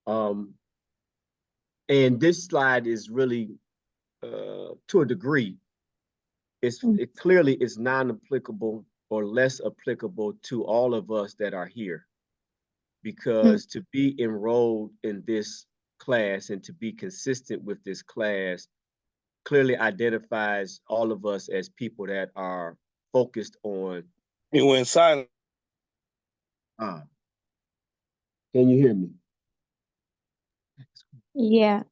And this slide is really, to a degree, it clearly is non-applicable or less applicable to all of us that are here, because to be enrolled in this class and to be consistent with this class clearly identifies all of us as people that are focused on. It went silent. Can you hear me? Yeah.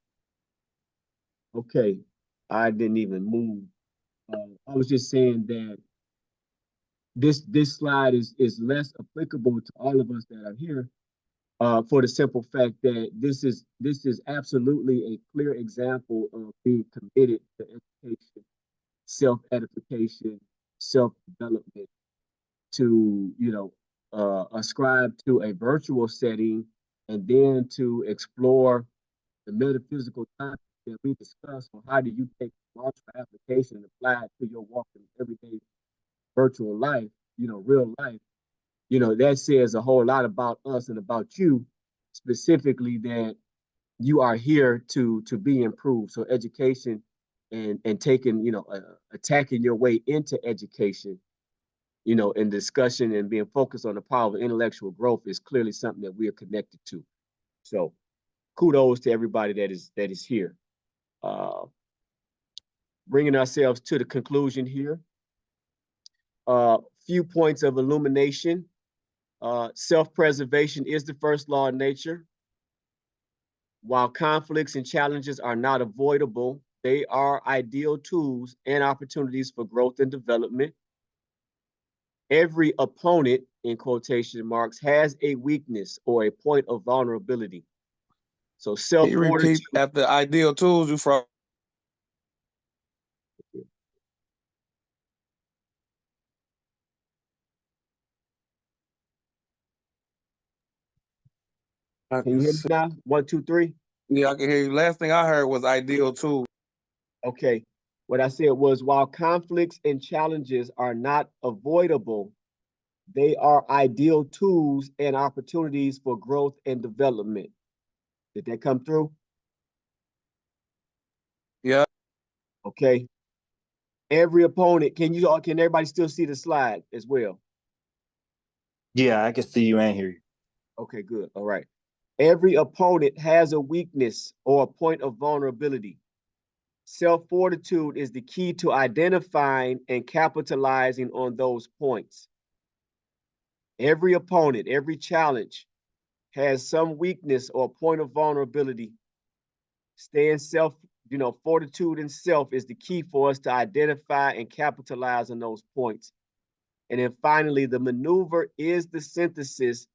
Okay, I didn't even move. I was just saying that this slide is less applicable to all of us that are here, for the simple fact that this is absolutely a clear example of being committed to education, self-edification, self-development, to ascribe to a virtual setting, and then to explore the metaphysical topics that we discussed on how do you take martial application and apply it to your walk in everyday virtual life, real life. That says a whole lot about us and about you specifically, that you are here to be improved. So education and taking, attacking your way into education, in discussion and being focused on the power of intellectual growth is clearly something that we are connected to. So kudos to everybody that is here. Bringing ourselves to the conclusion here. Few points of illumination. Self-preservation is the first law of nature. While conflicts and challenges are not avoidable, they are ideal tools and opportunities for growth and development. Every opponent, in quotation marks, has a weakness or a point of vulnerability. So self-fortitude. Repeat after ideal tools you from. Can you hear me now? 1, 2, 3. Yeah, I can hear you. Last thing I heard was ideal tools. Okay. What I said was, while conflicts and challenges are not avoidable, they are ideal tools and opportunities for growth and development. Did that come through? Yeah. Okay. Every opponent, can everybody still see the slide as well? Yeah, I can see you and hear you. Okay, good. All right. Every opponent has a weakness or a point of vulnerability. Self-fortitude is the key to identifying and capitalizing on those points. Every opponent, every challenge has some weakness or point of vulnerability. Staying fortitude in self is the key for us to identify and capitalize on those points. And then finally, the maneuver is the synthesis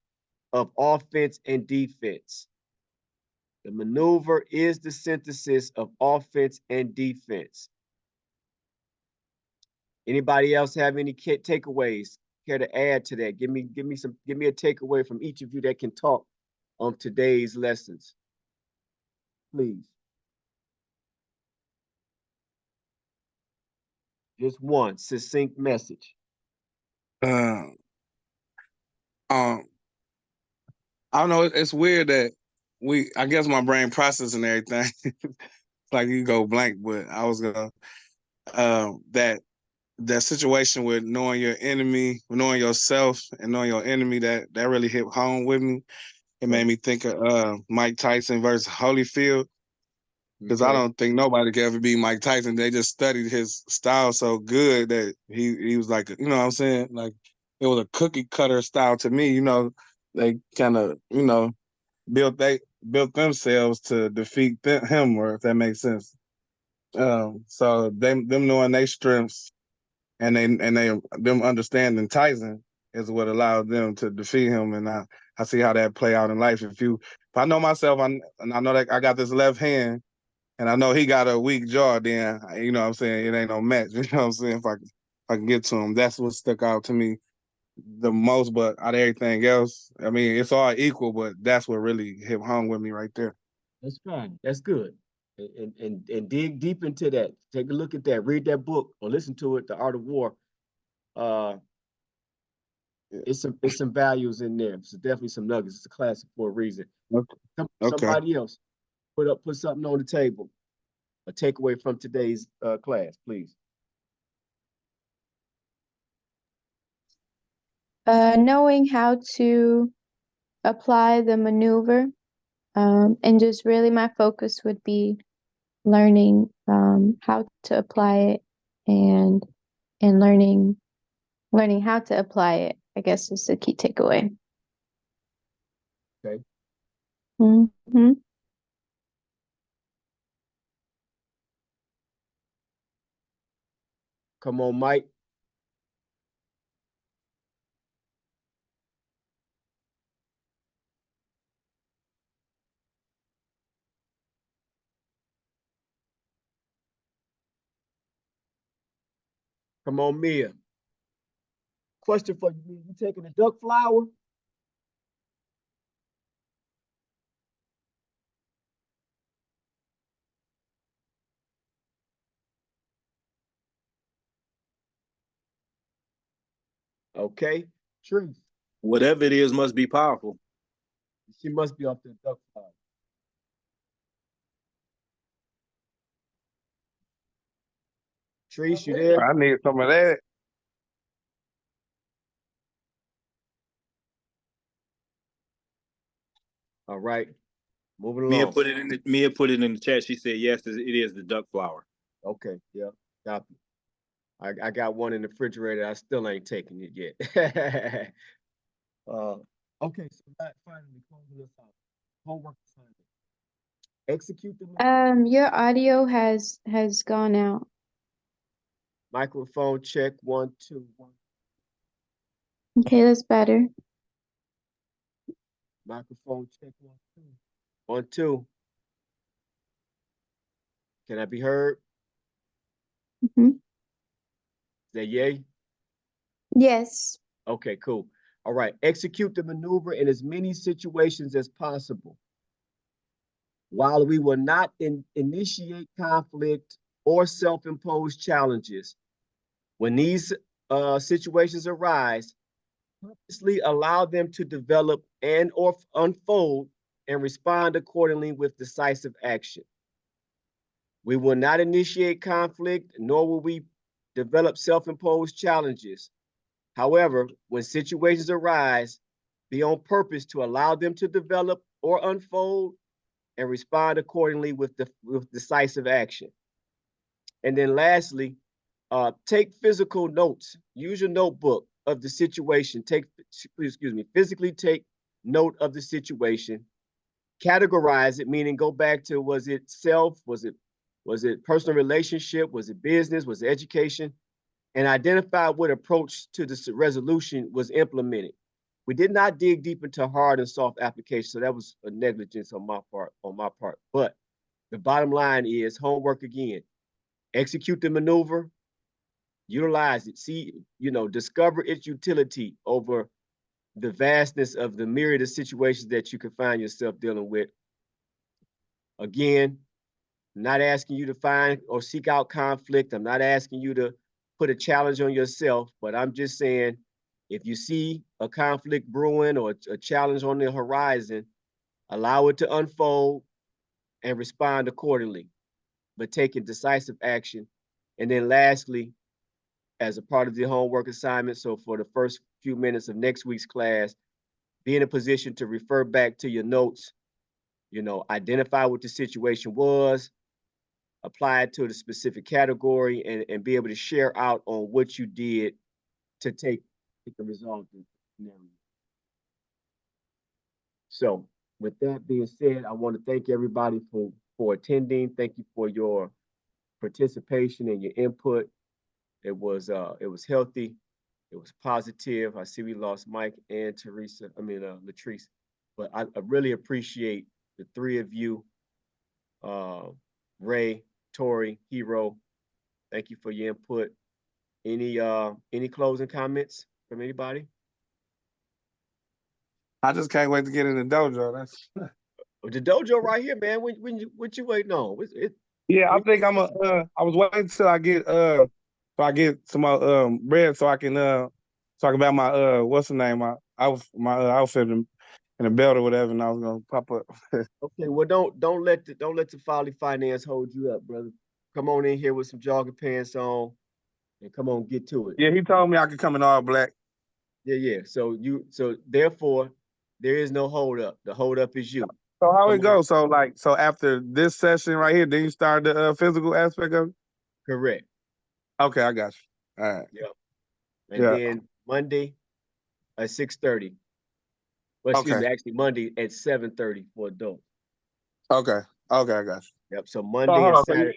of offense and defense. The maneuver is the synthesis of offense and defense. Anybody else have any takeaways? Care to add to that? Give me a takeaway from each of you that can talk on today's lessons, please. Just one succinct message. Um, I don't know. It's weird that I guess my brain processing everything. It's like you go blank, but I was gonna that situation with knowing your enemy, knowing yourself, and knowing your enemy, that really hit home with me. It made me think of Mike Tyson versus Holyfield, because I don't think nobody could ever be Mike Tyson. They just studied his style so good that he was like, you know what I'm saying? Like, it was a cookie cutter style to me. They kind of, built themselves to defeat him, or if that makes sense. So them knowing their strengths and them understanding Tyson is what allowed them to defeat him. And I see how that play out in life. If I know myself, and I know that I got this left hand, and I know he got a weak jaw, then you know what I'm saying, it ain't no match. You know what I'm saying? If I can get to him, that's what stuck out to me the most. But out of everything else, I mean, it's all equal, but that's what really hit home with me right there. That's fine. That's good. And dig deep into that. Take a look at that. Read that book or listen to it, The Art of War. It's some values in there. It's definitely some nuggets. It's a classic for a reason. Okay. Somebody else put something on the table. A takeaway from today's class, please. Knowing how to apply the maneuver, and just really my focus would be learning how to apply it, and learning how to apply it, I guess, is the key takeaway. Okay. Mm-hmm. Come on, Mike. Come on, Mia. Question for you, Mia. You taking a duck flower? Okay. Tree. Whatever it is must be powerful. She must be off the duck flower. Tree, you there? I need some of that. All right. Moving Mia along. put it in the chat. She said yes, it is the duck flower. Okay. Yeah. Copy. I got one in the refrigerator. I still ain't taking it yet. Okay. So finally closing this out. Homework assignment. Execute the Your audio has gone out. microphone check 1 2 1. Okay, that's better. Microphone check 1 2 1 2. Can I be heard? Mm-hmm. Is that yay? Yes. Okay, cool. All right. Execute the maneuver in as many situations as possible. While we will not initiate conflict or self-imposed challenges, when these situations arise, purposely allow them to develop and or unfold and respond accordingly with decisive action. We will not initiate conflict, nor will we develop self-imposed challenges. However, when situations arise, be on purpose to allow them to develop or unfold and respond accordingly with decisive action. And then lastly, take physical notes. Use your notebook of the situation. Physically take note of the situation. Categorize it, meaning go back to, was it self? Was it personal relationship? Was it business? Was it education? And identify what approach to the resolution was implemented. We did not dig deep into hard and soft application, so that was a negligence on my part. But the bottom line is homework again. Execute the maneuver, utilize it, see, discover its utility over the vastness of the myriad of situations that you can find yourself dealing with. Again, I'm not asking you to find or seek out conflict. I'm not asking you to put a challenge on yourself, but I'm just saying, if you see a conflict brewing or a challenge on the horizon, allow it to unfold and respond accordingly, but taking decisive action. And then lastly, as a part of the homework assignment, so for the first few minutes of next week's class, be in a position to refer back to your notes, identify what the situation was, apply it to the specific category, and be able to share out on what you did to take the result. So with that being said, I want to thank everybody for attending. Thank you for your participation and your input. It was healthy. It was positive. I see we lost Mike and Latrice, but I really appreciate the three of you, Ray, Tori, Hero. Thank you for your input. Any closing comments from anybody? I just can't wait to get in the dojo. That's The dojo right here, man. What you waiting on? yeah. I think I'm a. I was waiting till I get so I get some bread so I can talk about my what's the name, my outfit and the belt or whatever, and I was gonna pop up. Okay, well don't let the folly finance hold you up, brother. Come on in here with some jogging pants on, and come on, get to it. Yeah, he told me I could come in all black. Yeah. So therefore, there is no hold up. The hold up is you. So how it goes? So after this session right here, then you start the physical aspect of it? Correct. Okay, I got you. All right. Yep. And then Monday at 6:30. Well, excuse me, actually Monday at 7:30 for adults. Okay, I got you. Yep. So Monday and Saturday.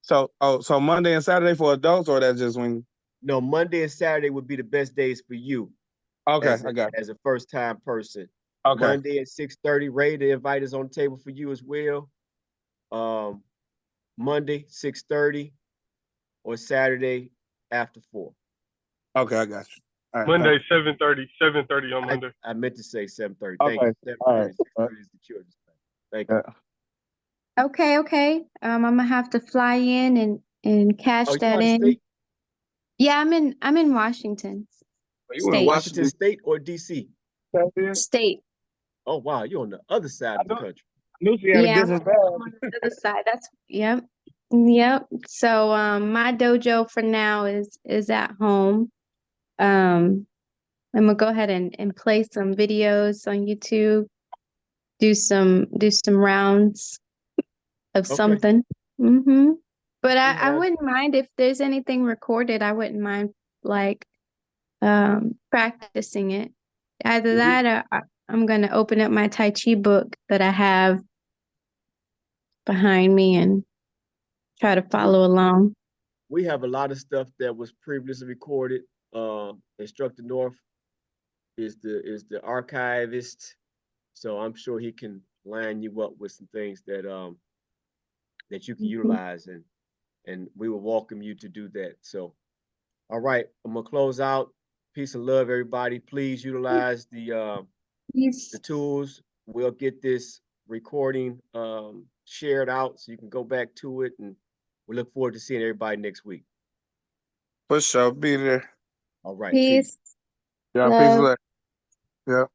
So Monday and Saturday for adults, or that's just when? No, Monday and Saturday would be the best days for you. Okay, I got you. As a first-time person. Okay. Monday at 6:30. Ray, the invite is on the table for you as well. Monday 6:30 or Saturday after 4. Okay, I got you. All right, Monday 7:30. 7:30 on Monday. I meant to say 7:30. Okay. Thank you. 7:30, 6:30 is the children's time. Thank you. Okay. I'm gonna have to fly in and cash that in. State? Yeah, I'm in Washington. You in Washington State or DC? State. Oh wow, you're on the other side of the country. Yeah, I'm on the other side. Yep. So my dojo for now is at home. I'm gonna go ahead and play some videos on YouTube. Do some rounds of something. But I wouldn't mind if there's anything recorded. I wouldn't mind like practicing it. Either that or I'm gonna open up my Tai Chi book that I have behind me and try to follow along. We have a lot of stuff that was previously recorded. Instructor North is the archivist, so I'm sure he can line you up with some things that you can utilize, and we will welcome you to do that. So, all right, I'm gonna close out. Peace and love, everybody. Please utilize the tools. We'll get this recording shared out so you can go back to it, and we look forward to seeing everybody next week. For sure, be there. All right. Peace. Yeah, peace. Yeah.